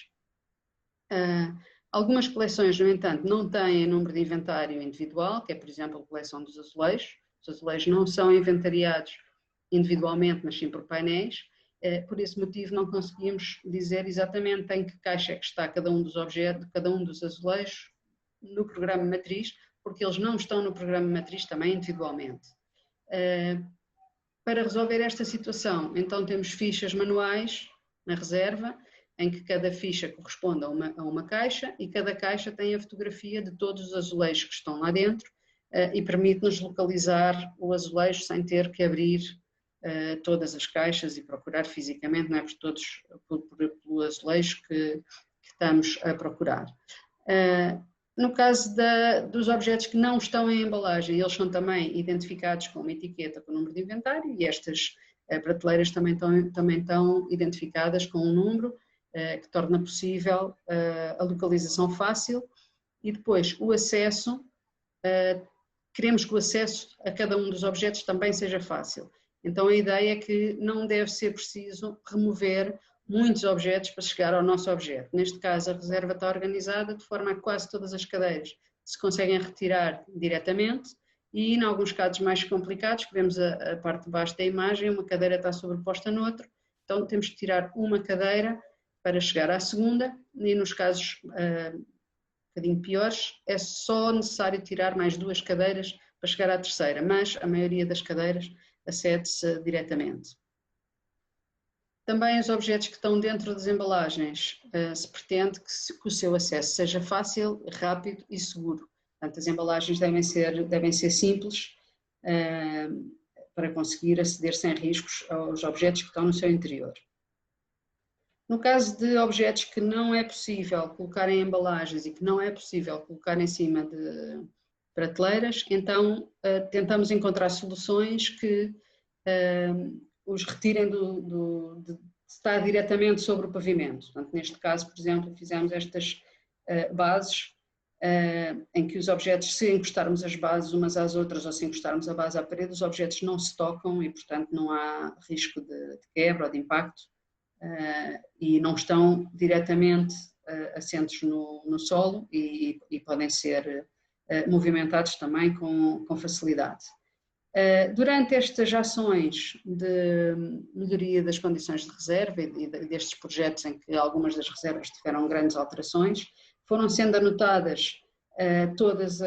Algumas coleções, no entanto, não têm número de inventário individual, que é, por exemplo, a coleção dos azulejos. Os azulejos não são inventariados individualmente, mas sim por painéis. Por esse motivo, não conseguimos dizer exatamente em que caixa é que está cada um dos objetos, cada um dos azulejos no programa matriz, porque eles não estão no programa matriz também individualmente. Para resolver esta situação, então temos fichas manuais na reserva, em que cada ficha corresponde a uma caixa e cada caixa tem a fotografia de todos os azulejos que estão lá dentro e permite-nos localizar o azulejo sem ter que abrir todas as caixas e procurar fisicamente, não é, por todos, pelo azulejo que estamos a procurar. No caso dos objetos que não estão em embalagem, eles são também identificados com uma etiqueta com o número de inventário e estas prateleiras também estão identificadas com um número que torna possível a localização fácil e depois o acesso, queremos que o acesso a cada um dos objetos também seja fácil. Então a ideia é que não deve ser preciso remover muitos objetos para chegar ao nosso objeto. Neste caso, a reserva está organizada de forma a que quase todas as cadeiras se conseguem retirar diretamente e, em alguns casos mais complicados, que vemos a parte de baixo da imagem, uma cadeira está sobreposta noutra, então temos que tirar uma cadeira para chegar à segunda e, nos casos um bocadinho piores, é só necessário tirar mais 2 cadeiras para chegar à terceira, mas a maioria das cadeiras acede-se diretamente. Também os objetos que estão dentro das embalagens, se pretende que o seu acesso seja fácil, rápido e seguro. Portanto, as embalagens devem ser simples para conseguir aceder sem riscos aos objetos que estão no seu interior. No caso de objetos que não é possível colocar em embalagens e que não é possível colocar em cima de prateleiras, então tentamos encontrar soluções que os retirem de estar diretamente sobre o pavimento. Portanto, neste caso, por exemplo, fizemos estas bases em que os objetos, se encostarmos as bases umas às outras ou se encostarmos a base à parede, os objetos não se tocam e, portanto, não há risco de quebra ou de impacto e não estão diretamente assentos no solo e podem ser movimentados também com facilidade. Durante estas ações de melhoria das condições de reserva e destes projetos em que algumas das reservas tiveram grandes alterações, foram sendo anotadas todos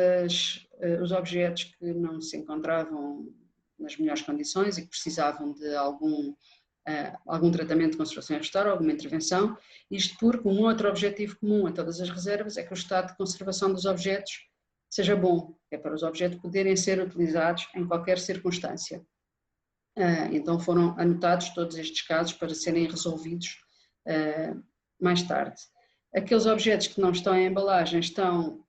os objetos que não se encontravam nas melhores condições e que precisavam de algum tratamento de conservação e restauro, alguma intervenção, isto porque um outro objetivo comum a todas as reservas é que o estado de conservação dos objetos seja bom, é para os objetos poderem ser utilizados em qualquer circunstância. Então foram anotados todos estes casos para serem resolvidos mais tarde. Aqueles objetos que não estão em embalagem estão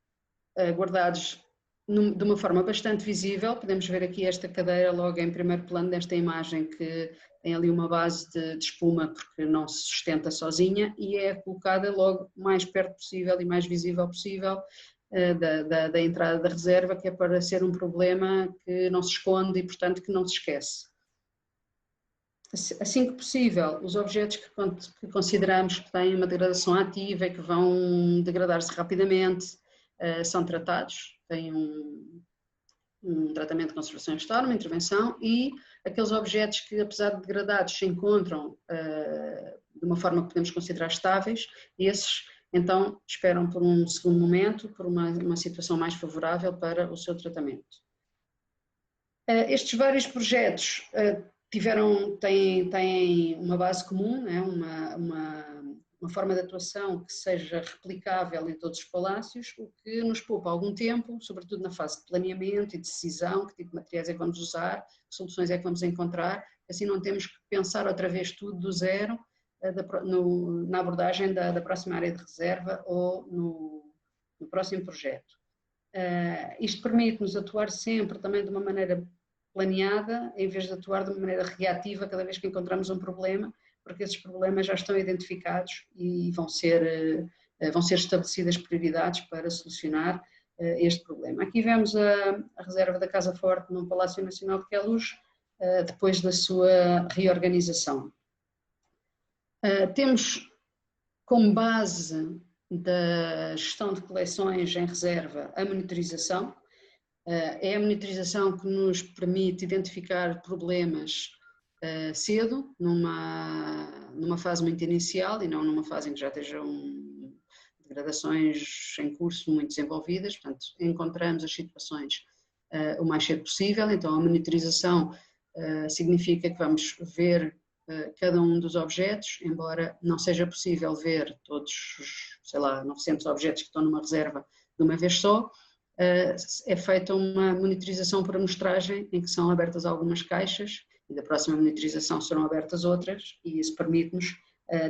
guardados de uma forma bastante visível. Podemos ver aqui esta cadeira logo em primeiro plano desta imagem que tem ali uma base de espuma porque não se sustenta sozinha e é colocada logo mais perto possível e mais visível possível da entrada da reserva, que é para ser um problema que não se esconde e, portanto, que não se esquece. Assim que possível, os objetos que consideramos que têm uma degradação ativa e que vão degradar-se rapidamente são tratados, têm um tratamento de conservação e restauro, uma intervenção, e aqueles objetos que, apesar de degradados, se encontram de uma forma que podemos considerar estáveis, esses então esperam por um segundo momento, por uma situação mais favorável para o seu tratamento. Estes vários projetos têm uma base comum, né? uma forma de atuação que seja replicável em todos os palácios, o que nos poupa algum tempo, sobretudo na fase de planeamento e decisão, que tipo de materiais é que vamos usar, que soluções é que vamos encontrar, assim não temos que pensar outra vez tudo do zero, na abordagem da próxima área de reserva ou no próximo projeto. Isto permite-nos atuar sempre também de uma maneira planeada, em vez de atuar de uma maneira reativa cada vez que encontramos um problema, porque esses problemas já estão identificados e vão ser vão ser estabelecidas prioridades para solucionar este problema. Aqui vemos a reserva da Casa Forte no Palácio Nacional de Queluz, depois da sua reorganização. Temos como base da gestão de coleções em reserva a monitorização. É a monitorização que nos permite identificar problemas cedo, numa fase muito inicial e não numa fase em que já estejam degradações em curso muito desenvolvidas. Portanto, encontramos as situações o mais cedo possível. Então, a monitorização significa que vamos ver cada um dos objetos, embora não seja possível ver todos os, sei lá, 900 objetos que estão numa reserva de uma vez só. É feita uma monitorização por amostragem, em que são abertas algumas caixas e da próxima monitorização serão abertas outras, e isso permite-nos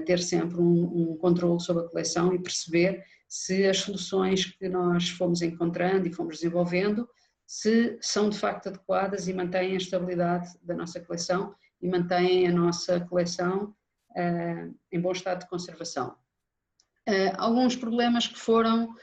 ter sempre um controle sobre a coleção e perceber se as soluções que nós fomos encontrando e fomos desenvolvendo, se são de facto adequadas e mantêm a estabilidade da nossa coleção e mantêm a nossa coleção em bom estado de conservação. Alguns problemas que foram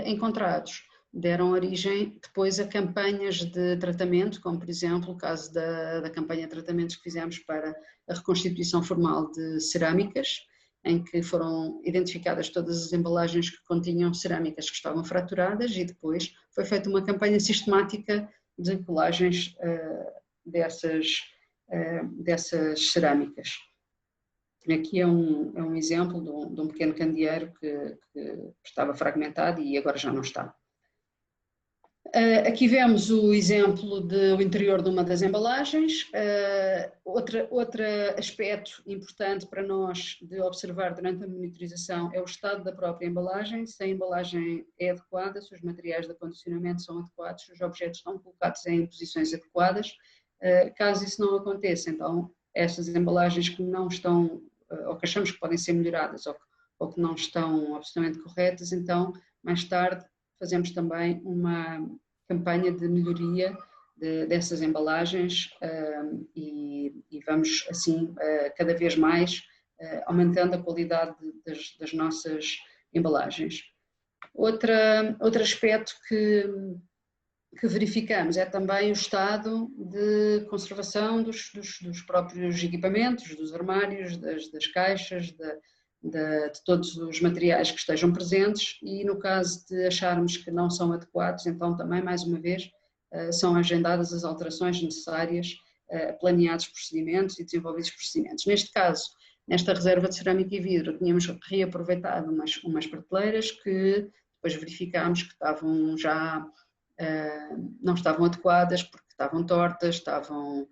encontrados deram origem depois a campanhas de tratamento, como por exemplo o caso da campanha de tratamentos que fizemos para a reconstituição formal de cerâmicas, em que foram identificadas todas as embalagens que continham cerâmicas que estavam fraturadas, e depois foi feita uma campanha sistemática de colagens dessas cerâmicas. Aqui é um exemplo de um pequeno candeeiro que estava fragmentado e agora já não está. Aqui vemos o exemplo do interior de uma das embalagens. Outro aspecto importante para nós de observar durante a monitorização é o estado da própria embalagem, se a embalagem é adequada, se os materiais de acondicionamento são adequados, se os objetos estão colocados em posições adequadas. Caso isso não aconteça, então estas embalagens que não estão, ou que achamos que podem ser melhoradas, ou que não estão absolutamente corretas, então mais tarde fazemos também uma campanha de melhoria dessas embalagens e vamos assim cada vez mais aumentando a qualidade das nossas embalagens. Outro aspecto que verificamos é também o estado de conservação dos próprios equipamentos, dos armários, das caixas, de todos os materiais que estejam presentes, e no caso de acharmos que não são adequados, então também, mais uma vez, são agendadas as alterações necessárias, planeados procedimentos e desenvolvidos procedimentos. Neste caso, nesta reserva de cerâmica e vidro, tínhamos reaproveitado umas prateleiras que depois verificámos que estavam já, não estavam adequadas porque estavam tortas, estavam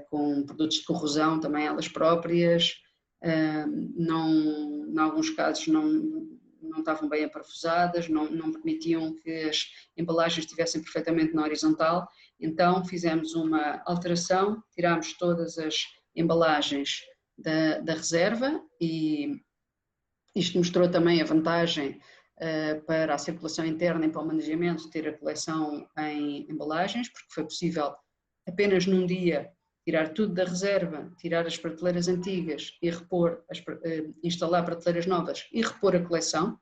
com produtos de corrosão também elas próprias, em alguns casos não estavam bem aparafusadas, não permitiam que as embalagens estivessem perfeitamente na horizontal. Então fizemos uma alteração, tirámos todas as embalagens da reserva, e isto mostrou também a vantagem para a circulação interna e para o manejamento de ter a coleção em embalagens, porque foi possível apenas num dia tirar tudo da reserva, tirar as prateleiras antigas e repor, instalar prateleiras novas e repor a coleção.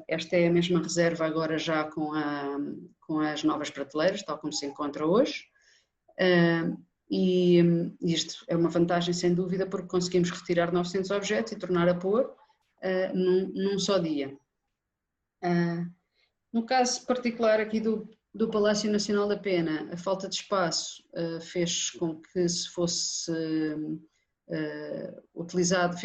Esta é a mesma reserva agora já com as novas prateleiras, tal como se encontra hoje. E isto é uma vantagem sem dúvida, porque conseguimos retirar 900 objetos e tornar a pôr num só dia. No caso particular aqui do Palácio Nacional da Pena, a falta de espaço fez com que fosse utilizado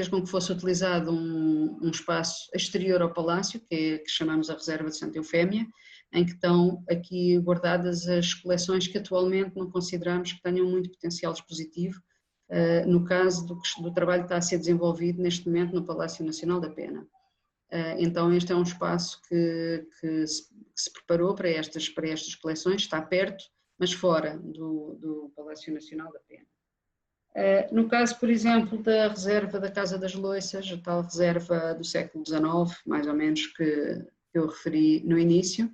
um espaço exterior ao Palácio, que chamamos a Reserva de Santa Eufémia, em que estão aqui guardadas as coleções que atualmente não consideramos que tenham muito potencial expositivo, no caso do trabalho que está a ser desenvolvido neste momento no Palácio Nacional da Pena. Então este é um espaço que se preparou para estas coleções, está perto, mas fora do Palácio Nacional da Pena. No caso, por exemplo, da reserva da Casa das Loiças, a tal reserva do século XIX, mais ou menos, que eu referi no início,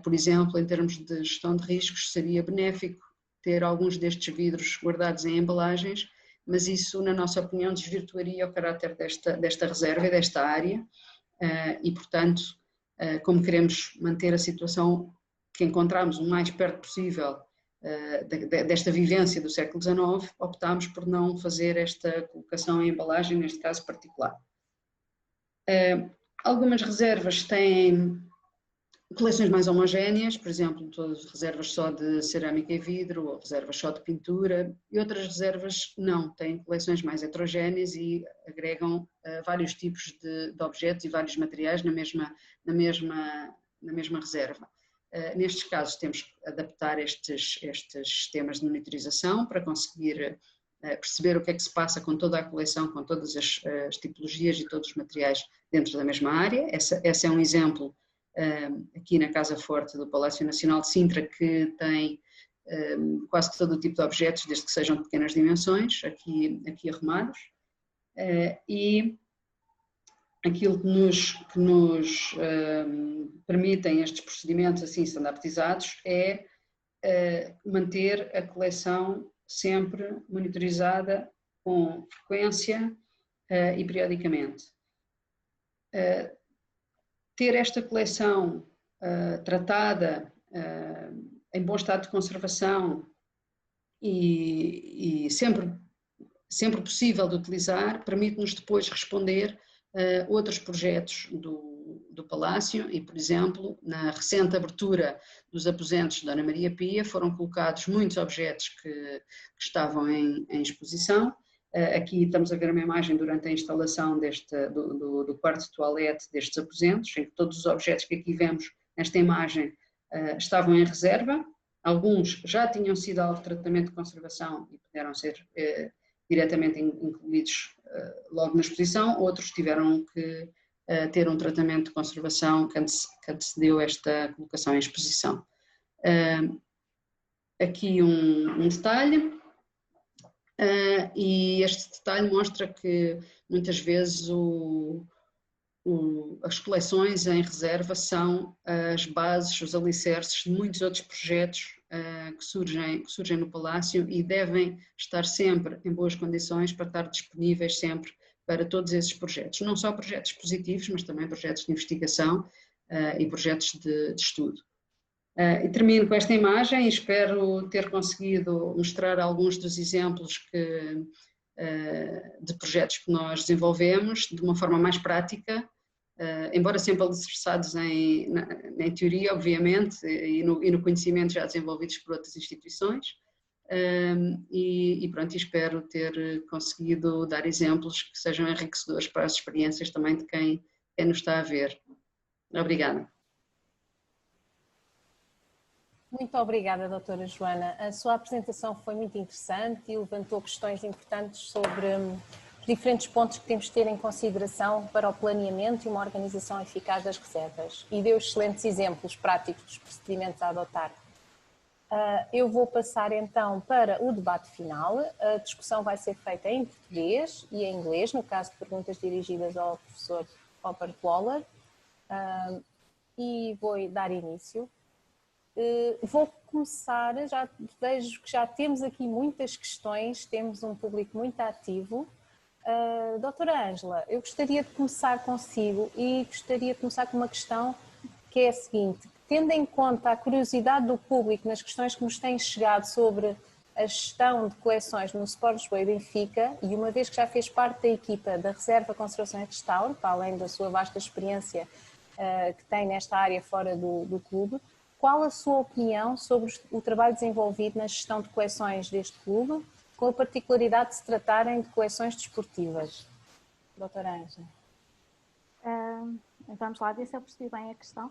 por exemplo, em termos de gestão de riscos, seria benéfico ter alguns destes vidros guardados em embalagens, mas isso, na nossa opinião, desvirtuaria o caráter desta reserva e desta área, e, portanto, como queremos manter a situação que encontramos o mais perto possível desta vivência do século XIX, optámos por não fazer esta colocação em embalagem, neste caso particular. Algumas reservas têm coleções mais homogéneas, por exemplo, todas reservas só de cerâmica e vidro, ou reservas só de pintura, e outras reservas não, têm coleções mais heterogéneas e agregam vários tipos de objetos e vários materiais na mesma reserva. Nestes casos temos que adaptar estes sistemas de monitorização para conseguir perceber o que é que se passa com toda a coleção, com todas as tipologias e todos os materiais dentro da mesma área. Esse é um exemplo aqui na Casa Forte do Palácio Nacional de Sintra, que tem quase todo o tipo de objetos, desde que sejam de pequenas dimensões, aqui arrumados. E aquilo que nos permitem estes procedimentos assim standardizados é manter a coleção sempre monitorizada com frequência e periodicamente. Ter esta coleção tratada em bom estado de conservação e sempre possível de utilizar, permite-nos depois responder outros projetos do Palácio e, por exemplo, na recente abertura dos aposentos da Ana Maria Pia foram colocados muitos objetos que estavam em exposição. Aqui estamos a ver uma imagem durante a instalação do quarto de toalete destes aposentos, em que todos os objetos que aqui vemos nesta imagem estavam em reserva. Alguns já tinham sido alvo de tratamento de conservação e puderam ser diretamente incluídos logo na exposição, outros tiveram que ter um tratamento de conservação que antecedeu esta colocação em exposição. Aqui um detalhe. E este detalhe mostra que muitas vezes as coleções em reserva são as bases, os alicerces de muitos outros projetos que surgem no Palácio e devem estar sempre em boas condições para estar disponíveis sempre para todos esses projetos. Não só projetos positivos, mas também projetos de investigação e projetos de estudo. E termino com esta imagem e espero ter conseguido mostrar alguns dos exemplos de projetos que nós desenvolvemos de uma forma mais prática, embora sempre alicerçados em teoria, obviamente, e no conhecimento já desenvolvidos por outras instituições. E pronto, espero ter conseguido dar exemplos que sejam enriquecedores para as experiências também de quem nos está a ver. Obrigada. Muito obrigada, doutora Joana. A sua apresentação foi muito interessante e levantou questões importantes sobre os diferentes pontos que temos de ter em consideração para o planeamento e uma organização eficaz das reservas e deu excelentes exemplos práticos dos procedimentos a adotar. Eu vou passar então para o debate final. A discussão vai ser feita em português e em inglês, no caso de perguntas dirigidas ao professor Robert Waller, e vou dar início. Vou começar, já vejo que já temos aqui muitas questões, temos um público muito ativo. Doutora Ângela, eu gostaria de começar consigo e gostaria de começar com uma questão que é a seguinte: tendo em conta a curiosidade do público nas questões que nos têm chegado sobre a gestão de coleções no Sport Lisboa e Benfica, e uma vez que já fez parte da equipa da Reserva Conservação e Restauro, para além da sua vasta experiência que tem nesta área fora do clube, qual a sua opinião sobre o trabalho desenvolvido na gestão de coleções deste clube, com a particularidade de se tratarem de coleções desportivas? Doutora Ângela. Vamos lá ver se eu percebi bem a questão.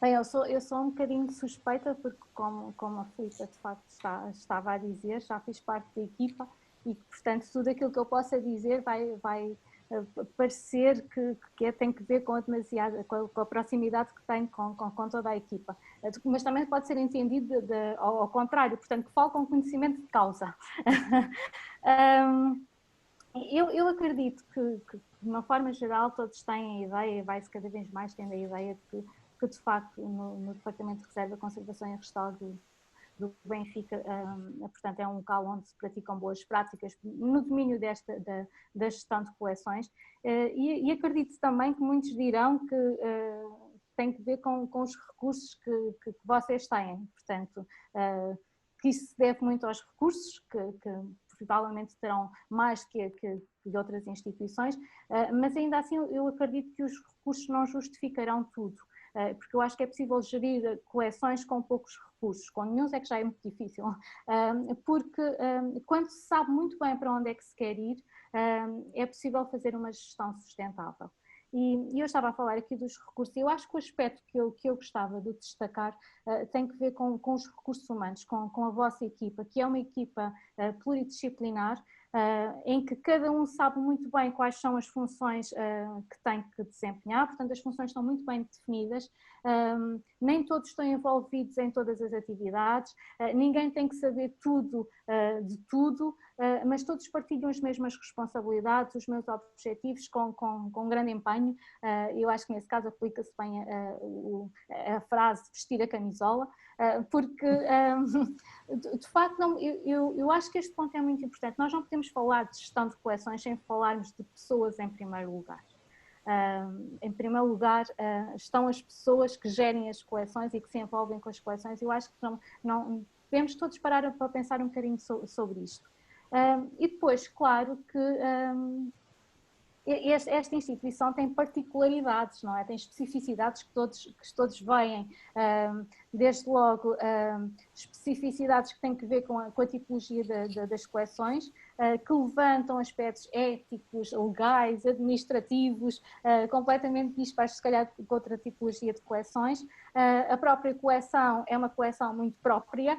Bem, eu sou um bocadinho suspeita porque, como a Filipa de facto estava a dizer, já fiz parte da equipa e, portanto, tudo aquilo que eu possa dizer vai parecer que tem que ver com a proximidade que tenho com toda a equipa. Mas também pode ser entendido ao contrário, portanto, que falo com conhecimento de causa. Eu acredito que, de uma forma geral, todos têm a ideia, e vai-se cada vez mais tendo a ideia de que de facto, no Departamento de Reserva, Conservação e Restauro do do Benfica, portanto é um local onde se praticam boas práticas no domínio da gestão de coleções, e acredito também que muitos dirão que tem que ver com os recursos que vocês têm, portanto que isso se deve muito aos recursos, que provavelmente terão mais que outras instituições, mas ainda assim eu acredito que os recursos não justificarão tudo, porque eu acho que é possível gerir coleções com poucos recursos, com nenhum é que já é muito difícil, porque quando se sabe muito bem para onde é que se quer ir, é possível fazer uma gestão sustentável. E eu estava a falar aqui dos recursos, e eu acho que o aspecto que eu gostava de destacar tem que ver com os recursos humanos, com a vossa equipa, que é uma equipa pluridisciplinar, em que cada um sabe muito bem quais são as funções que tem que desempenhar, portanto as funções estão muito bem definidas, nem todos estão envolvidos em todas as atividades, ninguém tem que saber tudo de tudo, mas todos partilham as mesmas responsabilidades, os meus objetivos com grande empenho. Eu acho que nesse caso aplica-se bem a frase vestir a camisola, porque de facto eu acho que este ponto é muito importante. Nós não podemos falar de gestão de coleções sem falarmos de pessoas em primeiro lugar. Em primeiro lugar estão as pessoas que gerem as coleções e que se envolvem com as coleções. Eu acho que não devemos todos parar para pensar um bocadinho sobre isto. E depois, claro que esta instituição tem particularidades, não é? Tem especificidades que todos veem, desde logo especificidades que têm que ver com a tipologia das coleções, que levantam aspectos éticos, legais, administrativos, completamente dispares, se calhar, com outra tipologia de coleções. A própria coleção é uma coleção muito própria,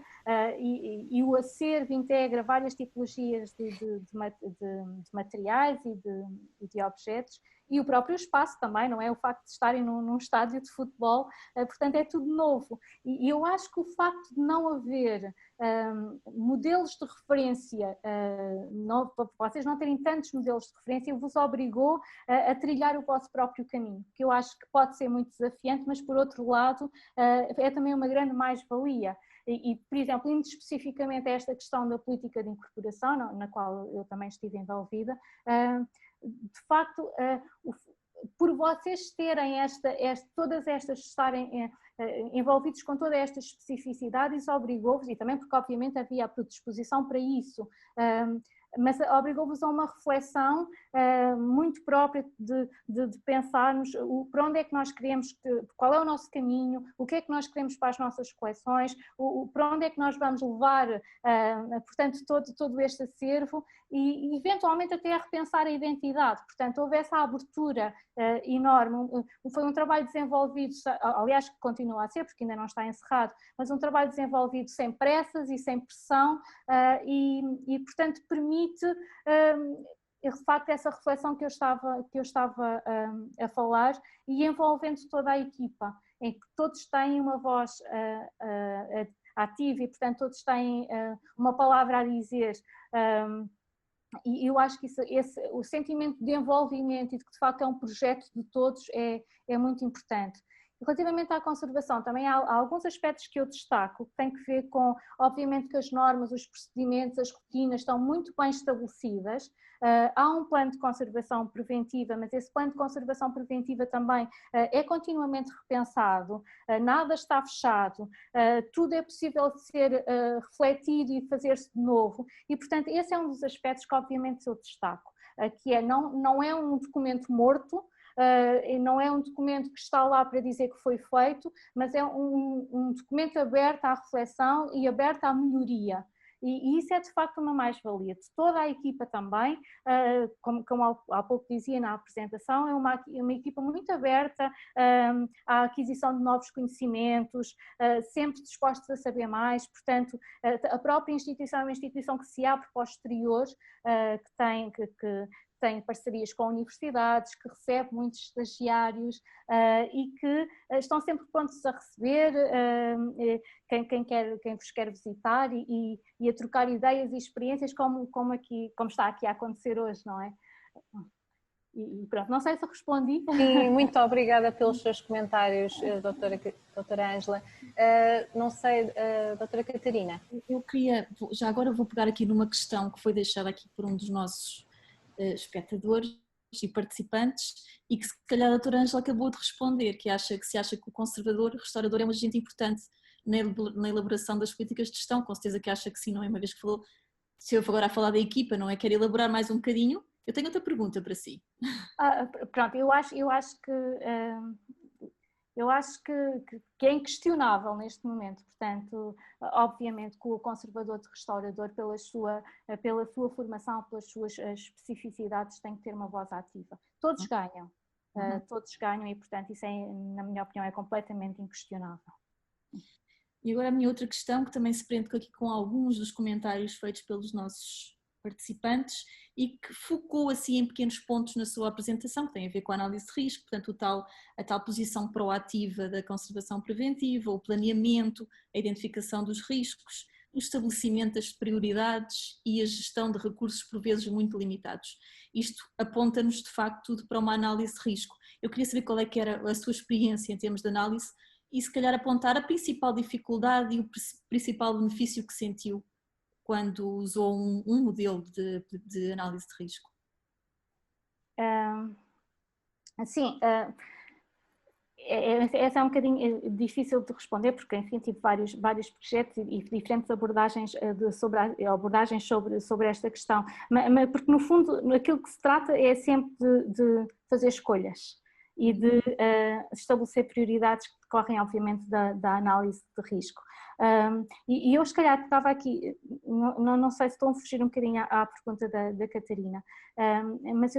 e o acervo integra várias tipologias de materiais e de objetos, e o próprio espaço também, não é? O facto de estarem num estádio de futebol, portanto é tudo novo. E eu acho que o facto de não haver modelos de referência, vocês não terem tantos modelos de referência, vos obrigou a trilhar o vosso próprio caminho, que eu acho que pode ser muito desafiante, mas por outro lado é também uma grande mais-valia. E, por exemplo, indo especificamente a esta questão da política de incorporação, na qual eu também estive envolvida, de facto, por vocês terem todas estas, estarem envolvidos com toda esta especificidade, isso obrigou-vos, e também porque obviamente havia a predisposição para isso, mas obrigou-vos a uma reflexão muito própria de pensarmos para onde é que nós queremos, qual é o nosso caminho, o que é que nós queremos para as nossas coleções, para onde é que nós vamos levar, portanto, todo este acervo, e eventualmente até a repensar a identidade. Portanto, houve essa abertura enorme, foi um trabalho desenvolvido, aliás que continua a ser, porque ainda não está encerrado, mas um trabalho desenvolvido sem pressas e sem pressão, e portanto permite de facto essa reflexão que eu estava a falar, e envolvendo toda a equipa, em que todos têm uma voz ativa e portanto todos têm uma palavra a dizer, e eu acho que o sentimento de envolvimento e de que de facto é um projeto de todos é muito importante. Relativamente à conservação, também há alguns aspectos que eu destaco, que têm que ver com, obviamente, que as normas, os procedimentos, as rotinas estão muito bem estabelecidas. Há um plano de conservação preventiva, mas esse plano de conservação preventiva também é continuamente repensado, nada está fechado, tudo é possível de ser refletido e fazer-se de novo, e portanto esse é um dos aspectos que obviamente eu destaco, que não é um documento morto, não é um documento que está lá para dizer que foi feito, mas é um documento aberto à reflexão e aberto à melhoria. E isso é de facto uma mais-valia de toda a equipa também, como há pouco dizia na apresentação, é uma equipa muito aberta à aquisição de novos conhecimentos, sempre dispostos a saber mais, portanto a própria instituição é uma instituição que se abre para o exterior, que tem parcerias com universidades, que recebe muitos estagiários e que estão sempre prontos a receber quem vos quer visitar e a trocar ideias e experiências como está aqui a acontecer hoje, não é? E pronto, não sei se eu respondi. Sim, muito obrigada pelos seus comentários, doutora Ângela. Não sei, doutora Catarina. Eu queria, já agora vou pegar aqui numa questão que foi deixada aqui por um dos nossos espectadores e participantes e que se calhar a doutora Ângela acabou de responder, que se acha que o conservador, restaurador é um agente importante na elaboração das políticas de gestão. Com certeza que acha que sim, não é? Uma vez que falou, se eu for agora a falar da equipa, não é? Quer elaborar mais um bocadinho? Eu tenho outra pergunta para si. Pronto, eu acho que é inquestionável neste momento, portanto, obviamente que o conservador de restaurador, pela sua formação, pelas suas especificidades, tem que ter uma voz ativa. Todos ganham, e portanto isso, na minha opinião, é completamente inquestionável. E agora a minha outra questão, que também se prende aqui com alguns dos comentários feitos pelos nossos participantes e que focou assim em pequenos pontos na sua apresentação, que tem a ver com a análise de risco, portanto a tal posição proativa da conservação preventiva, o planeamento, a identificação dos riscos, o estabelecimento das prioridades e a gestão de recursos por vezes muito limitados. Isto aponta-nos de facto tudo para uma análise de risco. Eu queria saber qual é que era a sua experiência em termos de análise e se calhar apontar a principal dificuldade e o principal benefício que sentiu quando usou um modelo de análise de risco. Sim, essa é um bocadinho difícil de responder porque, enfim, tive vários projetos e diferentes abordagens sobre esta questão, mas porque no fundo aquilo que se trata é sempre de fazer escolhas e de estabelecer prioridades que decorrem obviamente da análise de risco. E eu se calhar estava aqui, não sei se estou a fugir um bocadinho à pergunta da Catarina, mas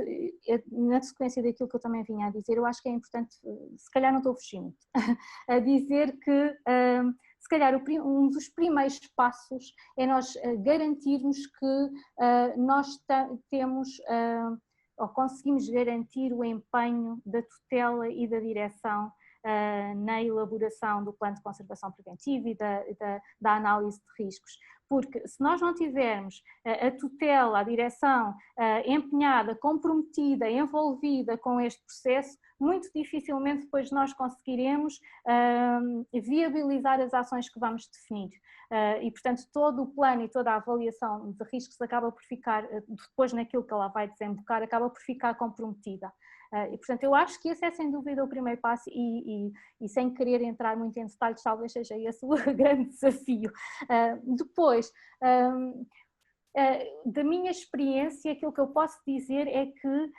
na sequência daquilo que eu também vinha a dizer, eu acho que é importante, se calhar não estou a fugir muito, a dizer que se calhar um dos primeiros passos é nós garantirmos que nós temos ou conseguimos garantir o empenho da tutela e da direção na elaboração do plano de conservação preventiva e da análise de riscos. Porque se nós não tivermos a tutela, a direção empenhada, comprometida, envolvida com este processo, muito dificilmente depois nós conseguiremos viabilizar as ações que vamos definir. E portanto todo o plano e toda a avaliação de riscos acaba por ficar, depois naquilo que ela vai desembocar, acaba por ficar comprometida. E portanto eu acho que esse é sem dúvida o primeiro passo e sem querer entrar muito em detalhes, talvez seja esse o grande desafio. Depois, da minha experiência, aquilo que eu posso dizer é que,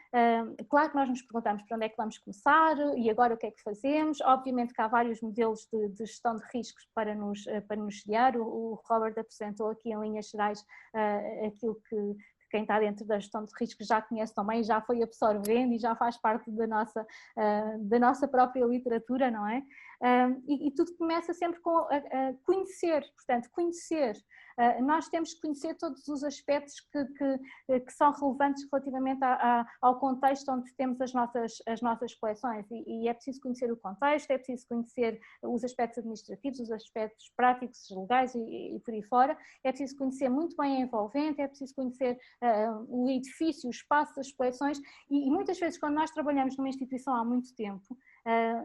claro que nós nos perguntamos para onde é que vamos começar e agora o que é que fazemos. Obviamente que há vários modelos de gestão de riscos para nos guiar. O Robert apresentou aqui em linhas gerais aquilo que quem está dentro da gestão de riscos já conhece também, já foi absorvendo e já faz parte da nossa própria literatura, não é? E tudo começa sempre com conhecer, portanto, conhecer. Nós temos que conhecer todos os aspectos que são relevantes relativamente ao contexto onde temos as nossas coleções e é preciso conhecer o contexto, é preciso conhecer os aspectos administrativos, os aspectos práticos, legais e por aí fora, é preciso conhecer muito bem a envolvente, é preciso conhecer o edifício, o espaço das coleções e muitas vezes quando nós trabalhamos numa instituição há muito tempo,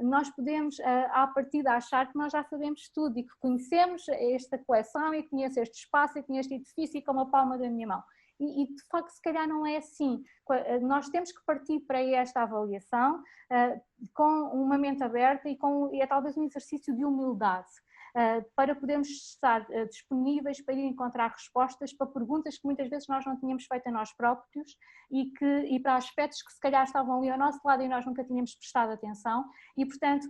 nós podemos à partida achar que nós já sabemos tudo e que conhecemos esta coleção e conheço este espaço e conheço este edifício como a palma da minha mão. E de facto se calhar não é assim. Nós temos que partir para esta avaliação com uma mente aberta e é talvez um exercício de humildade. Para podermos estar disponíveis para ir encontrar respostas para perguntas que muitas vezes nós não tínhamos feito a nós próprios e para aspectos que se calhar estavam ali ao nosso lado e nós nunca tínhamos prestado atenção e portanto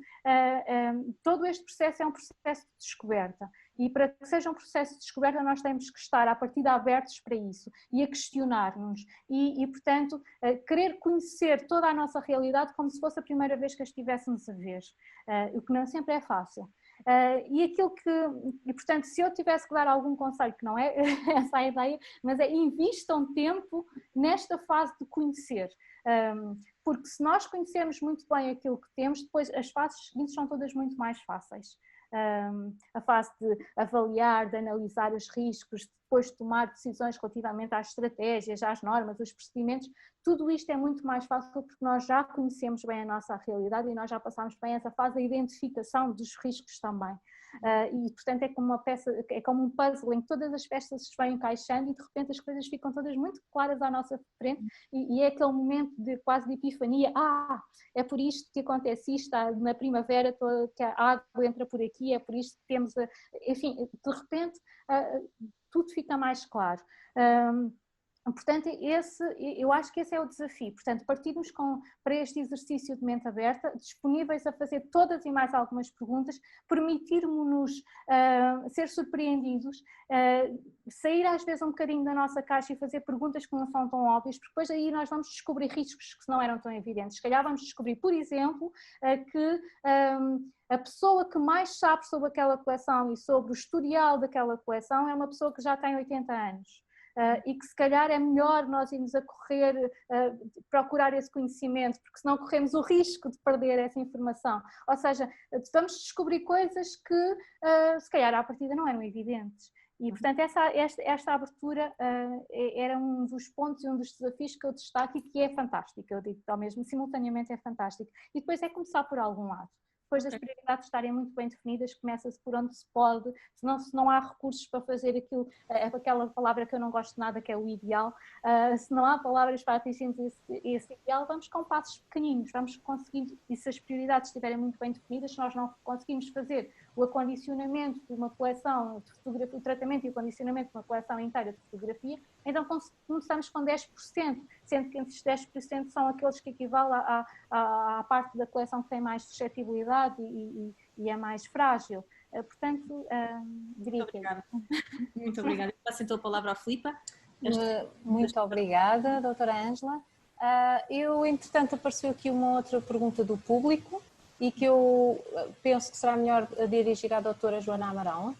todo este processo é um processo de descoberta e para que seja um processo de descoberta nós temos que estar à partida abertos para isso e a questionar-nos e portanto querer conhecer toda a nossa realidade como se fosse a primeira vez que a estivéssemos a ver, o que não sempre é fácil. E portanto, se eu tivesse que dar algum conselho, que não é essa a ideia, mas invistam tempo nesta fase de conhecer, porque se nós conhecermos muito bem aquilo que temos, depois as fases seguintes são todas muito mais fáceis. a fase de avaliar, de analisar os riscos, depois de tomar decisões relativamente às estratégias, às normas, aos procedimentos, tudo isto é muito mais fácil porque nós já conhecemos bem a nossa realidade e nós já passámos bem essa fase da identificação dos riscos também. E portanto é como uma peça, é como um puzzle em que todas as peças se vão encaixando e de repente as coisas ficam todas muito claras à nossa frente e é aquele momento de quase de epifania, é por isto que acontece isto, na primavera que a água entra por aqui, é por isto que temos, enfim, de repente tudo fica mais claro. Portanto, eu acho que esse é o desafio. Portanto, partirmos para este exercício de mente aberta, disponíveis a fazer todas e mais algumas perguntas, permitirmos-nos ser surpreendidos, sair às vezes um bocadinho da nossa caixa e fazer perguntas que não são tão óbvias, porque depois aí nós vamos descobrir riscos que não eram tão evidentes. Se calhar vamos descobrir, por exemplo, que a pessoa que mais sabe sobre aquela coleção e sobre o historial daquela coleção é uma pessoa que já tem 80 anos. E que se calhar é melhor nós irmos a correr, procurar esse conhecimento, porque senão corremos o risco de perder essa informação. Ou seja, vamos descobrir coisas que se calhar à partida não eram evidentes. E portanto esta abertura era um dos pontos e um dos desafios que eu destaco e que é fantástico, eu digo ao mesmo, simultaneamente é fantástico. E depois é começar por algum lado. Depois das prioridades estarem muito bem definidas, começa-se por onde se pode, se não há recursos para fazer aquilo, aquela palavra que eu não gosto nada, que é o ideal, se não há palavras para atingir esse ideal, vamos com passos pequeninos, vamos conseguindo, e se as prioridades estiverem muito bem definidas, se nós não conseguimos fazer o acondicionamento de uma coleção de fotografia, o tratamento e o acondicionamento de uma coleção inteira de fotografia, então começamos com 10%, sendo que esses 10% são aqueles que equivalem à parte da coleção que tem mais suscetibilidade e é mais frágil. Portanto, diria que... Muito obrigada. Passo então a palavra à Filipa. Muito obrigada, doutora Ângela. Entretanto, apareceu aqui uma outra pergunta do público e que eu penso que será melhor dirigir à doutora Joana Amarão.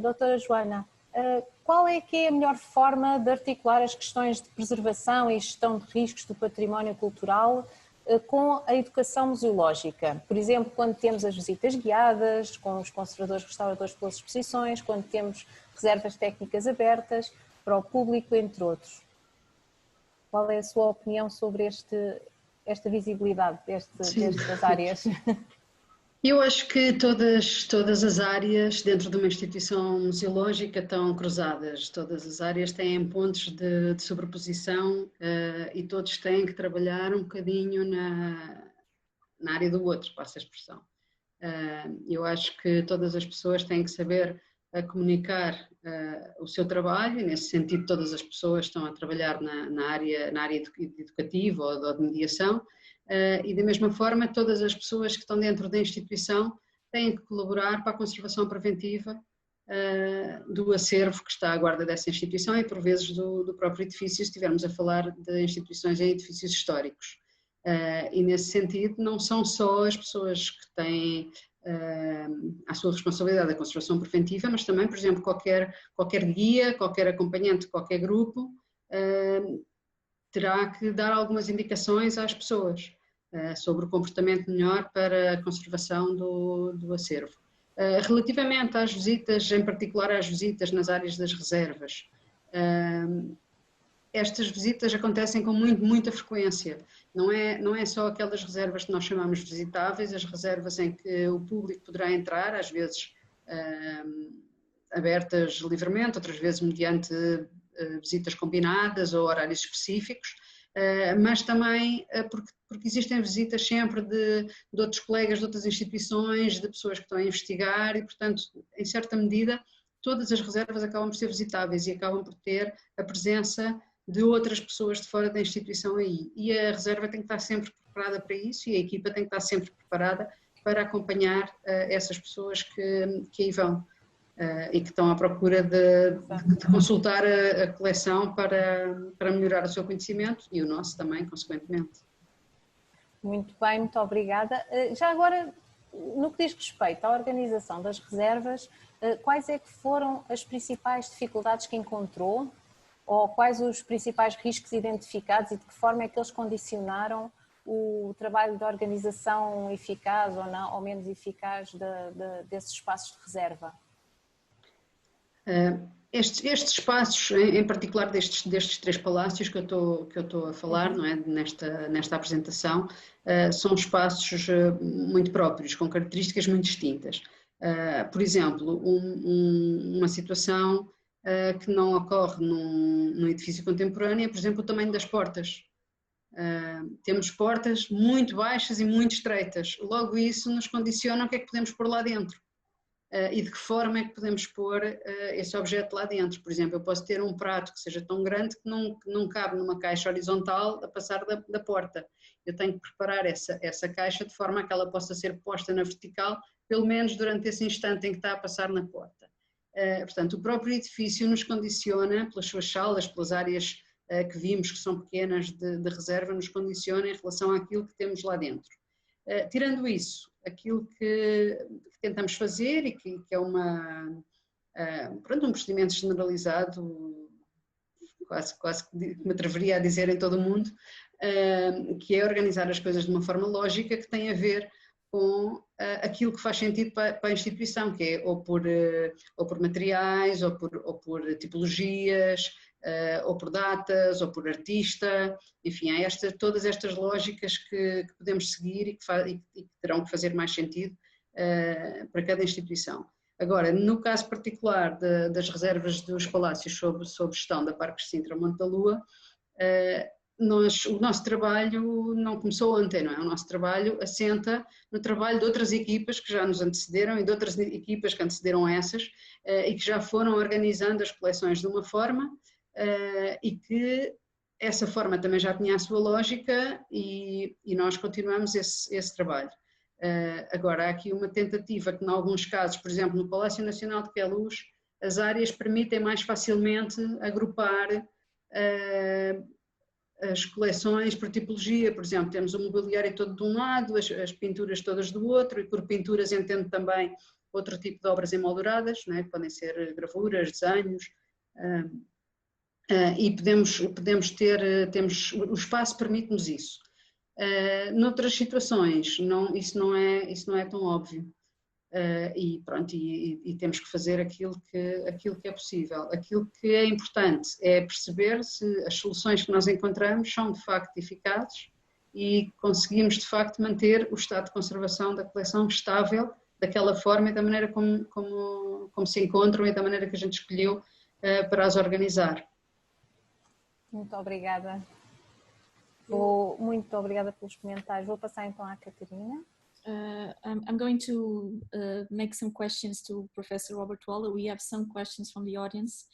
Doutora Joana, qual é que é a melhor forma de articular as questões de preservação e gestão de riscos do património cultural com a educação museológica? Por exemplo, quando temos as visitas guiadas, com os conservadores restauradores pelas exposições, quando temos reservas técnicas abertas para o público, entre outros. Qual é a sua opinião sobre esta visibilidade destas áreas? Eu acho que todas as áreas dentro de uma instituição museológica estão cruzadas, todas as áreas têm pontos de sobreposição e todos têm que trabalhar um bocadinho na área do outro, passa a expressão. Eu acho que todas as pessoas têm que saber comunicar o seu trabalho, e nesse sentido todas as pessoas estão a trabalhar na área educativa ou de mediação, e da mesma forma todas as pessoas que estão dentro da instituição têm que colaborar para a conservação preventiva do acervo que está à guarda dessa instituição e por vezes do próprio edifício, se estivermos a falar de instituições em edifícios históricos. E nesse sentido não são só as pessoas que têm à sua responsabilidade a conservação preventiva, mas também, por exemplo, qualquer guia, qualquer acompanhante, qualquer grupo terá que dar algumas indicações às pessoas sobre o comportamento melhor para a conservação do acervo. Relativamente às visitas, em particular às visitas nas áreas das reservas, estas visitas acontecem com muita frequência. Não é só aquelas reservas que nós chamamos visitáveis, as reservas em que o público poderá entrar, às vezes abertas livremente, outras vezes mediante visitas combinadas ou horários específicos, mas também porque existem visitas sempre de outros colegas de outras instituições, de pessoas que estão a investigar e, portanto, em certa medida, todas as reservas acabam por ser visitáveis e acabam por ter a presença de outras pessoas de fora da instituição aí. E a reserva tem que estar sempre preparada para isso e a equipa tem que estar sempre preparada para acompanhar essas pessoas que aí vão e que estão à procura de consultar a coleção para melhorar o seu conhecimento e o nosso também, consequentemente. Muito bem, muito obrigada. Já agora, no que diz respeito à organização das reservas, quais é que foram as principais dificuldades que encontrou ou quais os principais riscos identificados e de que forma é que eles condicionaram o trabalho de organização eficaz ou não, ou menos eficaz desses espaços de reserva? Estes espaços, em particular destes 3 palácios que eu estou a falar, não é, nesta apresentação, são espaços muito próprios, com características muito distintas. Por exemplo, uma situação que não ocorre num edifício contemporâneo é, por exemplo, o tamanho das portas. Temos portas muito baixas e muito estreitas, logo isso nos condiciona o que é que podemos pôr lá dentro. E de que forma é que podemos pôr esse objeto lá dentro. Por exemplo, eu posso ter um prato que seja tão grande que não cabe numa caixa horizontal a passar da porta. Eu tenho que preparar essa caixa de forma a que ela possa ser posta na vertical, pelo menos durante esse instante em que está a passar na porta. Portanto, o próprio edifício nos condiciona, pelas suas salas, pelas áreas que vimos que são pequenas de reserva, nos condiciona em relação àquilo que temos lá dentro. Tirando isso, aquilo que tentamos fazer e que é um procedimento generalizado, quase que me atreveria a dizer em todo o mundo, que é organizar as coisas de uma forma lógica que tem a ver com aquilo que faz sentido para a instituição, que é ou por materiais, ou por tipologias, ou por datas, ou por artista, enfim, há todas estas lógicas que podemos seguir e que terão que fazer mais sentido para cada instituição. Agora, no caso particular das reservas dos palácios sob gestão da Parques de Sintra Monte da Lua, o nosso trabalho não começou ontem, não é? O nosso trabalho assenta no trabalho de outras equipas que já nos antecederam e de outras equipas que antecederam essas e que já foram organizando as coleções de uma forma e que essa forma também já tinha a sua lógica e nós continuamos esse trabalho. Agora, há aqui uma tentativa que, em alguns casos, por exemplo, no Palácio Nacional de Queluz, as áreas permitem mais facilmente agrupar as coleções por tipologia. Por exemplo, temos o mobiliário todo de um lado, as pinturas todas do outro, e por pinturas entendo também outro tipo de obras emolduradas, não é? Que podem ser gravuras, desenhos, e podemos ter, o espaço permite-nos isso. Noutras situações, isso não é tão óbvio. E pronto, e temos que fazer aquilo que é possível. Aquilo que é importante é perceber se as soluções que nós encontramos são de facto eficazes e conseguimos de facto manter o estado de conservação da coleção estável daquela forma e da maneira como se encontram e da maneira que a gente escolheu para as organizar. Muito obrigada. Muito obrigada pelos comentários. Vou passar então à Catarina. I'm going to make some questions to Professor Robert Waller. We have some questions from the audience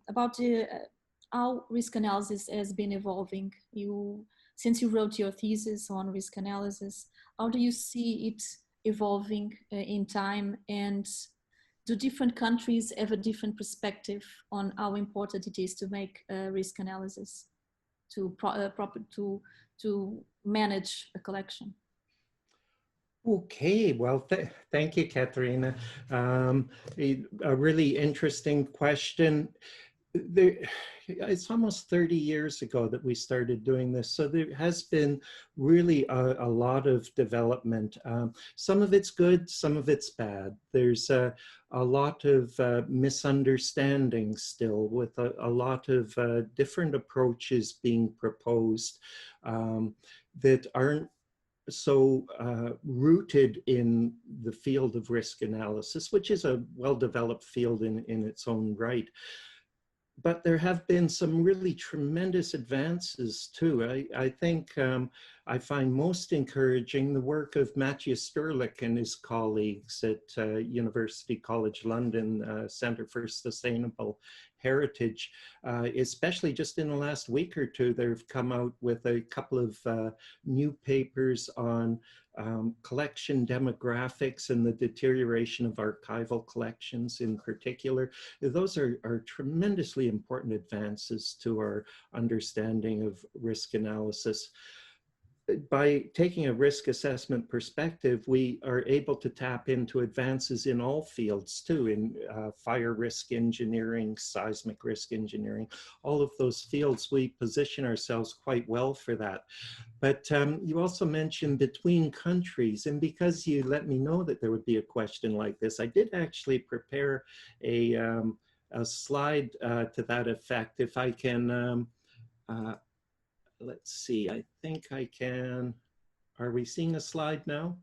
about how risk analysis has been evolving. Since you wrote your thesis on risk analysis, how do you see it evolving in time, and do different countries have a different perspective on how important it is to make risk analysis to manage a collection? Okay, well, thank you, Katerina. A really interesting question. It's almost 30 years ago that we started doing this, so there has been really a lot of development. Some of it's good, some of it's bad. There's a lot of misunderstanding still, with a lot of different approaches being proposed that aren't so rooted in the field of risk analysis, which is a well-developed field in its own right. But there have been some really tremendous advances too. I think I find most encouraging the work of Matthias Sterlich and his colleagues at University College London Centre for Sustainable Heritage. Especially just in the last week or two, they've come out with a couple of new papers on collection demographics and the deterioration of archival collections in particular. Those are tremendously important advances to our understanding of risk analysis. by taking a risk assessment perspective, we are able to tap into advances in all fields too, in fire risk engineering, seismic risk engineering, all of those fields. We position ourselves quite well for that. But you also mentioned between countries, and because you let me know that there would be a question like this, I did actually prepare a slide to that effect. If I can, let's see, I think I can. Are we seeing a slide now?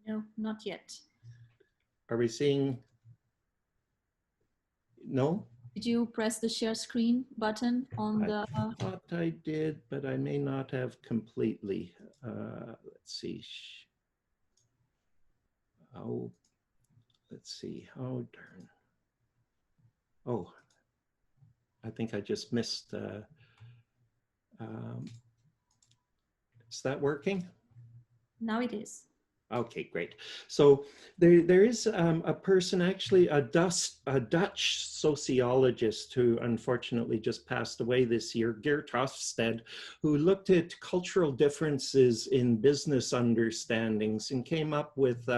No, not yet. Are we seeing? No? Did you press the share screen button on the? I thought I did, but I may not have completely. Let's see. Oh, let's see. Oh, darn. Oh, I think I just missed. Is that working? Now it is. Okay, great. So there is a person, actually a Dutch sociologist who unfortunately just passed away this year, Geert Hofstede, who looked at cultural differences in business understandings and came up with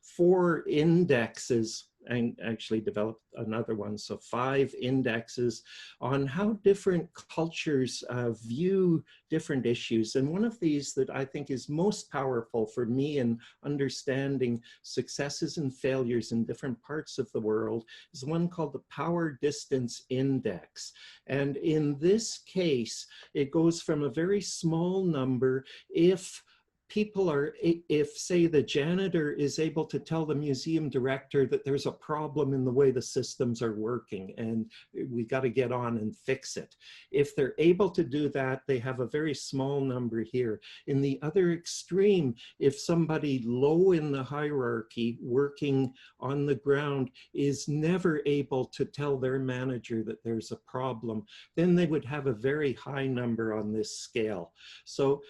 4 indexes, and actually developed another one, so 5 indexes on how different cultures view different issues. And one of these that I think is most powerful for me in understanding successes and failures in different parts of the world is one called the Power Distance Index. And in this case, it goes from a very small number if people are, if say the janitor is able to tell the museum director that there's a problem in the way the systems are working and we got to get on and fix it. If they're able to do that, they have a very small number here. In the other extreme, if somebody low in the hierarchy working on the ground is never able to tell their manager that there's a problem, then they would have a very high number on this scale. So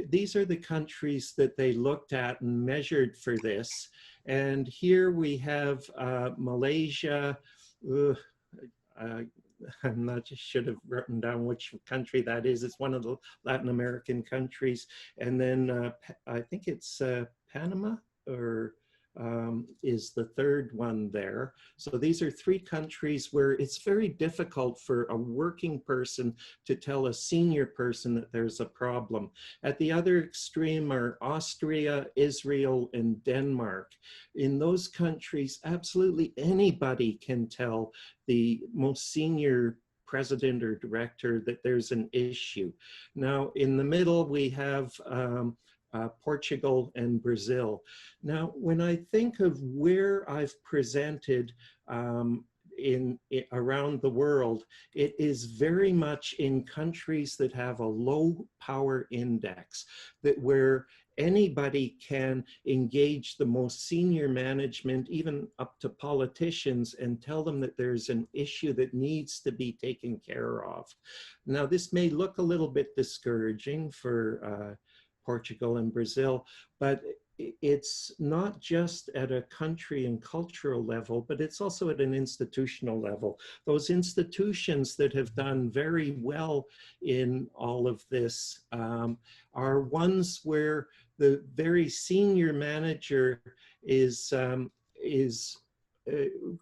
these are the countries that they looked at and measured for this. And here we have Malaysia. I'm not just should have written down which country that is. It's one of the Latin American countries. And then I think it's Panama or is the third one there. So these are 3 countries where it's very difficult for a working person to tell a senior person that there's a problem. At the other extreme are Austria, Israel, and Denmark. In those countries, absolutely anybody can tell the most senior president or director that there's an issue. Now, in the middle, we have Portugal and Brazil. Now, when I think of where I've presented around the world, it is very much in countries that have a low power index, that where anybody can engage the most senior management, even up to politicians, and tell them that there's an issue that needs to be taken care of. Now, this may look a little bit discouraging for Portugal and Brazil, but it's not just at a country and cultural level, but it's also at an institutional level. Those institutions that have done very well in all of this are ones where the very senior manager is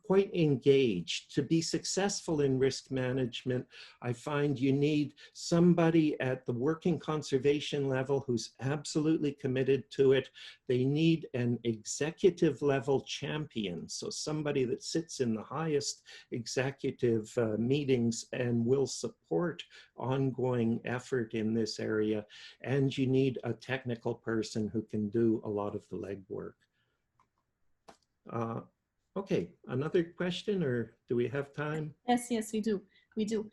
quite engaged. To be successful in risk management, I find you need somebody at the working conservation level who's absolutely committed to it. They need an executive level champion, so somebody that sits in the highest executive meetings and will support ongoing effort in this area. And you need a technical person who can do a lot of the legwork. Okay, another question, or do we have time? Yes, we do. We do.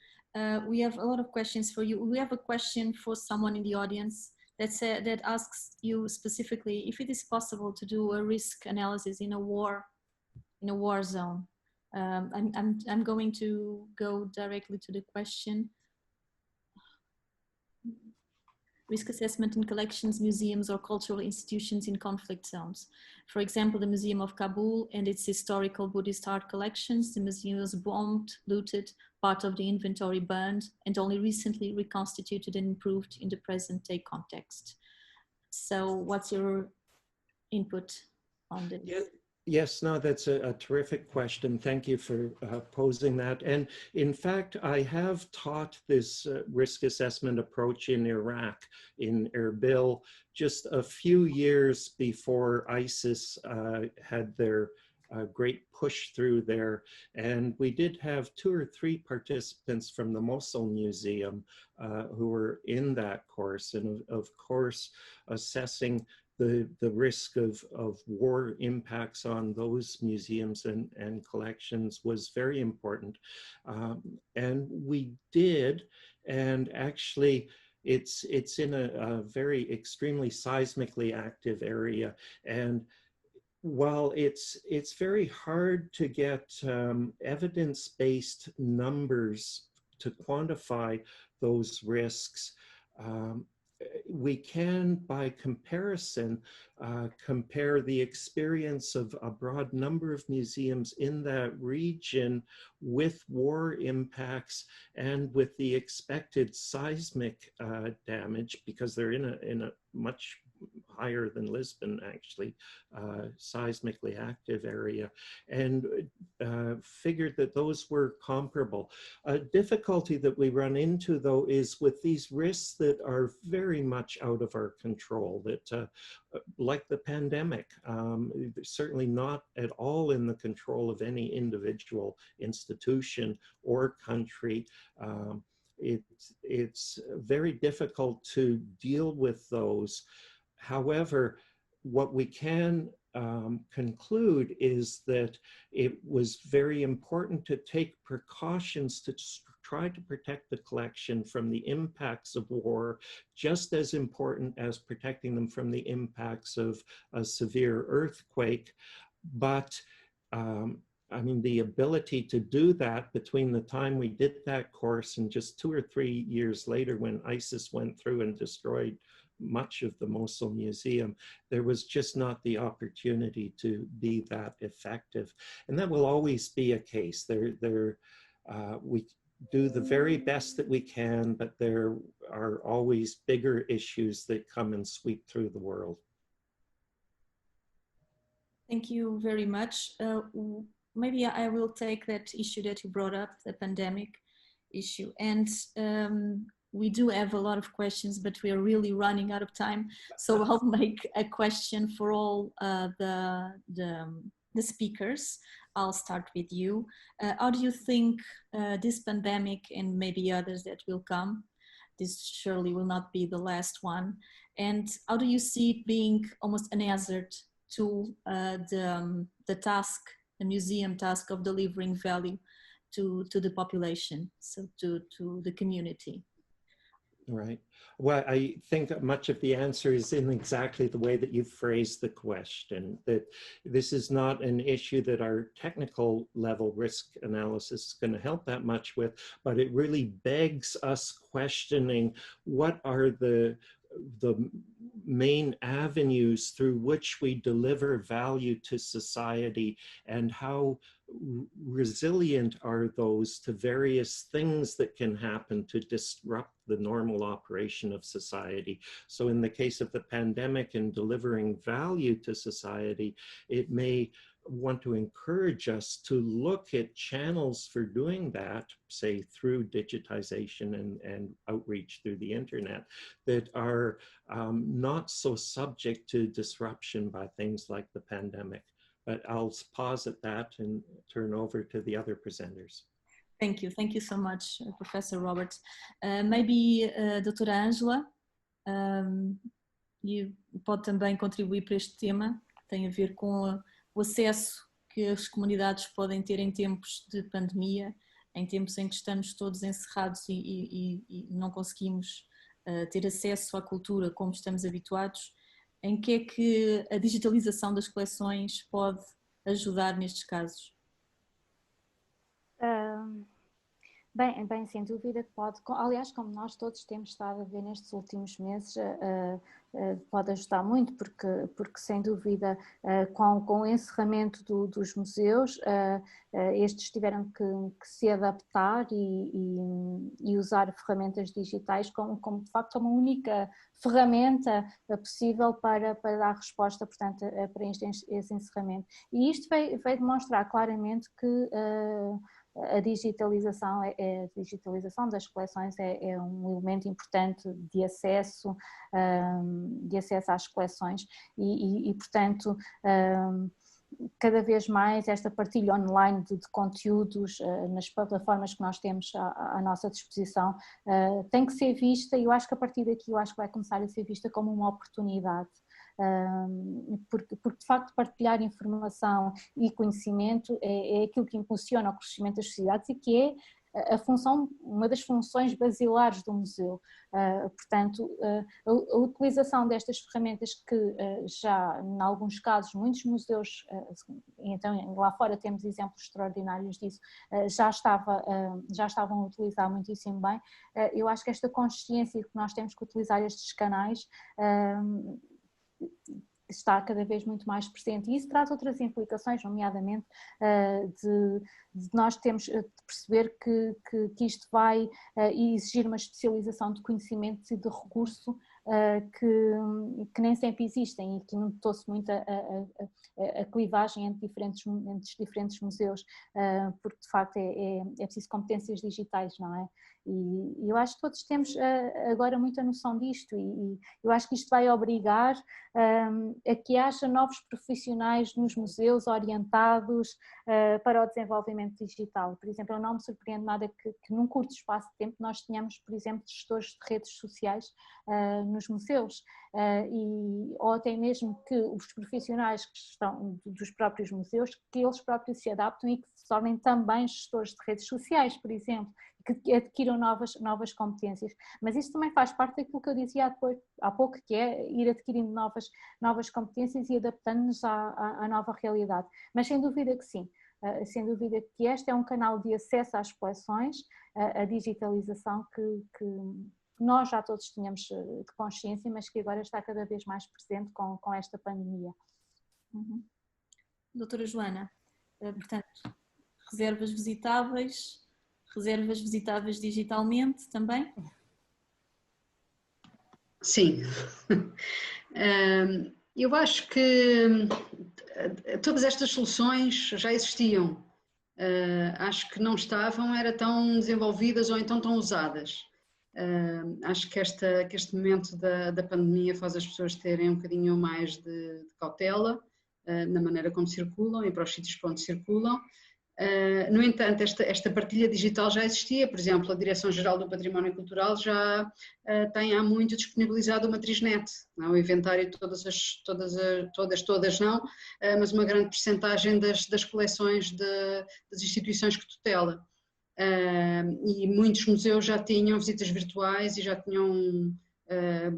We have a lot of questions for you. We have a question for someone in the audience that asks you specifically if it is possible to do a risk analysis in a war zone. I'm going to go directly to the question. risk assessment in collections, museums, or cultural institutions in conflict zones. For example, the Museum of Kabul and its historical Buddhist art collections. The museum was bombed, looted, part of the inventory burned, and only recently reconstituted and improved in the present-day context. So what's your input on this? Yes, no, that's a terrific question. Thank you for posing that. And in fact, I have taught this risk assessment approach in Iraq, in Erbil, just a few years before ISIS had their great push through there. And we did have 2 or 3 participants from the Mosul Museum who were in that course. And of course, assessing the risk of war impacts on those museums and collections was very important. And we did, and actually it's in a very extremely seismically active area. And while it's very hard to get evidence-based numbers to quantify those risks, we can, by comparison, compare the experience of a broad number of museums in that region with war impacts and with the expected seismic damage, because they're in a much higher than Lisbon, actually, seismically active area, and figured that those were comparable. A difficulty that we run into, though, is with these risks that are very much out of our control, that like the pandemic, certainly not at all in the control of any individual institution or country. It's very difficult to deal with those. However, what we can conclude is that it was very important to take precautions to try to protect the collection from the impacts of war, just as important as protecting them from the impacts of a severe earthquake. But I mean, the ability to do that between the time we did that course and just 2 or 3 years later, when ISIS went through and destroyed much of the Mosul Museum, there was just not the opportunity to be that effective. And that will always be a case. We do the very best that we can, but there are always bigger issues that come and sweep through the world. Thank you very much. Maybe I will take that issue that you brought up, the pandemic issue. And we do have a lot of questions, but we are really running out of time. So I'll make a question for all the speakers. I'll start with you. How do you think this pandemic, and maybe others that will come, this surely will not be the last one, and how do you see it being almost an hazard to the task, the museum task of delivering value to the population, so to the community? Right. Well, I think much of the answer is in exactly the way that you phrased the question, that this is not an issue that our technical level risk analysis is going to help that much with, but it really begs us questioning what are the main avenues through which we deliver value to society, and how resilient are those to various things that can happen to disrupt the normal operation of society. So in the case of the pandemic and delivering value to society, it may want to encourage us to look at channels for doing that, say through digitization and outreach through the internet, that are not so subject to disruption by things like the pandemic. But I'll pause at that and turn over to the other presenters. Thank you. Thank you so much, Professor Robert. Maybe Doutora Ângela, pode também contribuir para este tema, tem a ver com o acesso que as comunidades podem ter em tempos de pandemia, em tempos em que estamos todos encerrados e não conseguimos ter acesso à cultura como estamos habituados. Em que é que a digitalização das coleções pode ajudar nestes casos? Bem, sem dúvida que pode. Aliás, como nós todos temos estado a ver nestes últimos meses, pode ajudar muito, porque sem dúvida, com o encerramento dos museus, estes tiveram que se adaptar e usar ferramentas digitais como de facto uma única ferramenta possível para dar resposta, portanto, para esse encerramento. E isto veio demonstrar claramente que a digitalização das coleções é um elemento importante de acesso às coleções e portanto, cada vez mais esta partilha online de conteúdos nas plataformas que nós temos à nossa disposição tem que ser vista, e eu acho que a partir daqui vai começar a ser vista como uma oportunidade. Porque de facto partilhar informação e conhecimento é aquilo que impulsiona o crescimento das sociedades e que é uma das funções basilares do museu. Portanto, a utilização destas ferramentas que já, em alguns casos, muitos museus, então lá fora temos exemplos extraordinários disso, já estavam a utilizar muitíssimo bem. Eu acho que esta consciência que nós temos que utilizar estes canais está cada vez muito mais presente, e isso traz outras implicações, nomeadamente de nós temos de perceber que isto vai exigir uma especialização de conhecimentos e de recurso que nem sempre existem, e que notou-se muito a clivagem entre os diferentes museus, porque de facto é preciso competências digitais, não é? E eu acho que todos temos agora muita noção disto, e eu acho que isto vai obrigar a que haja novos profissionais nos museus orientados para o desenvolvimento digital. Por exemplo, eu não me surpreendo nada que num curto espaço de tempo nós tenhamos, por exemplo, gestores de redes sociais nos museus, ou até mesmo que os profissionais que estão dos próprios museus, que eles próprios se adaptam e que se tornem também gestores de redes sociais, por exemplo, que adquiram novas competências. Mas isso também faz parte daquilo que eu dizia há pouco, que é ir adquirindo novas competências e adaptando-nos à nova realidade. Mas sem dúvida que sim, sem dúvida que este é um canal de acesso às coleções, a digitalização que nós já todos tínhamos de consciência, mas que agora está cada vez mais presente com esta pandemia. Uhum. Doutora Joana, portanto, reservas visitáveis digitalmente também? Sim. Eu acho que todas estas soluções já existiam. Acho que não estavam, era tão desenvolvidas ou então tão usadas. Acho que este momento da pandemia faz as pessoas terem um bocadinho mais de cautela na maneira como circulam e para os sítios para onde circulam. No entanto, esta partilha digital já existia, por exemplo, a Direção-Geral do Património Cultural já tem há muito disponibilizado uma Trisnet, não? O inventário de todas não, mas uma grande percentagem das coleções das instituições que tutela. E muitos museus já tinham visitas virtuais e já tinham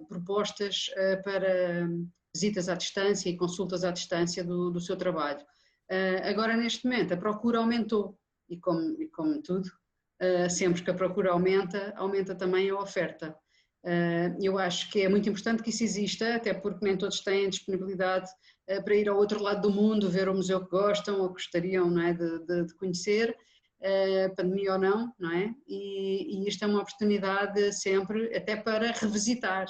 propostas para visitas à distância e consultas à distância do seu trabalho. Agora, neste momento, a procura aumentou e como tudo, sempre que a procura aumenta também a oferta. Eu acho que é muito importante que isso exista, até porque nem todos têm disponibilidade para ir ao outro lado do mundo, ver o museu que gostam ou gostariam, não é, de conhecer, pandemia ou não é? E isto é uma oportunidade sempre, até para revisitar.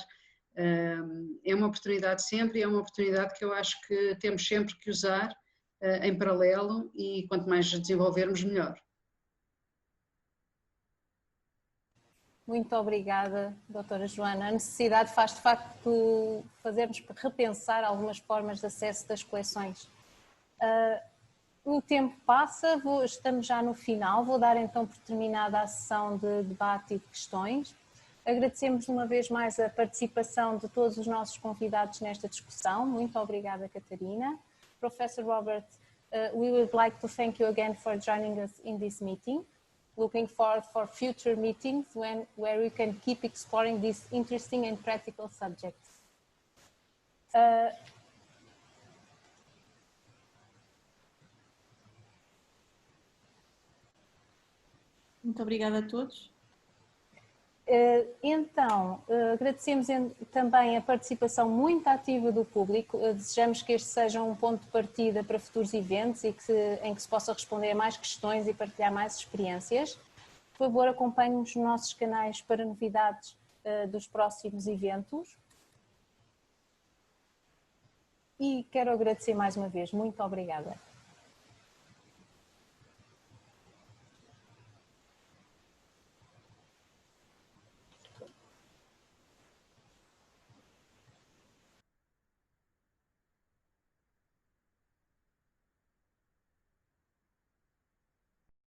É uma oportunidade sempre e é uma oportunidade que eu acho que temos sempre que usar em paralelo, e quanto mais desenvolvermos, melhor. Muito obrigada, doutora Joana. A necessidade faz de facto fazer-nos repensar algumas formas de acesso das coleções. O tempo passa, estamos já no final, vou dar então por terminada a sessão de debate e de questões. Agradecemos uma vez mais a participação de todos os nossos convidados nesta discussão. Muito obrigada, Catarina. Professor Robert, we would like to thank you again for joining us in this meeting. Looking forward for future meetings where we can keep exploring these interesting and practical subjects. Muito obrigada a todos. Então, agradecemos também a participação muito ativa do público. Desejamos que este seja um ponto de partida para futuros eventos e em que se possa responder a mais questões e partilhar mais experiências. Por favor, acompanhe-nos nos nossos canais para novidades dos próximos eventos. E quero agradecer mais uma vez. Muito obrigada.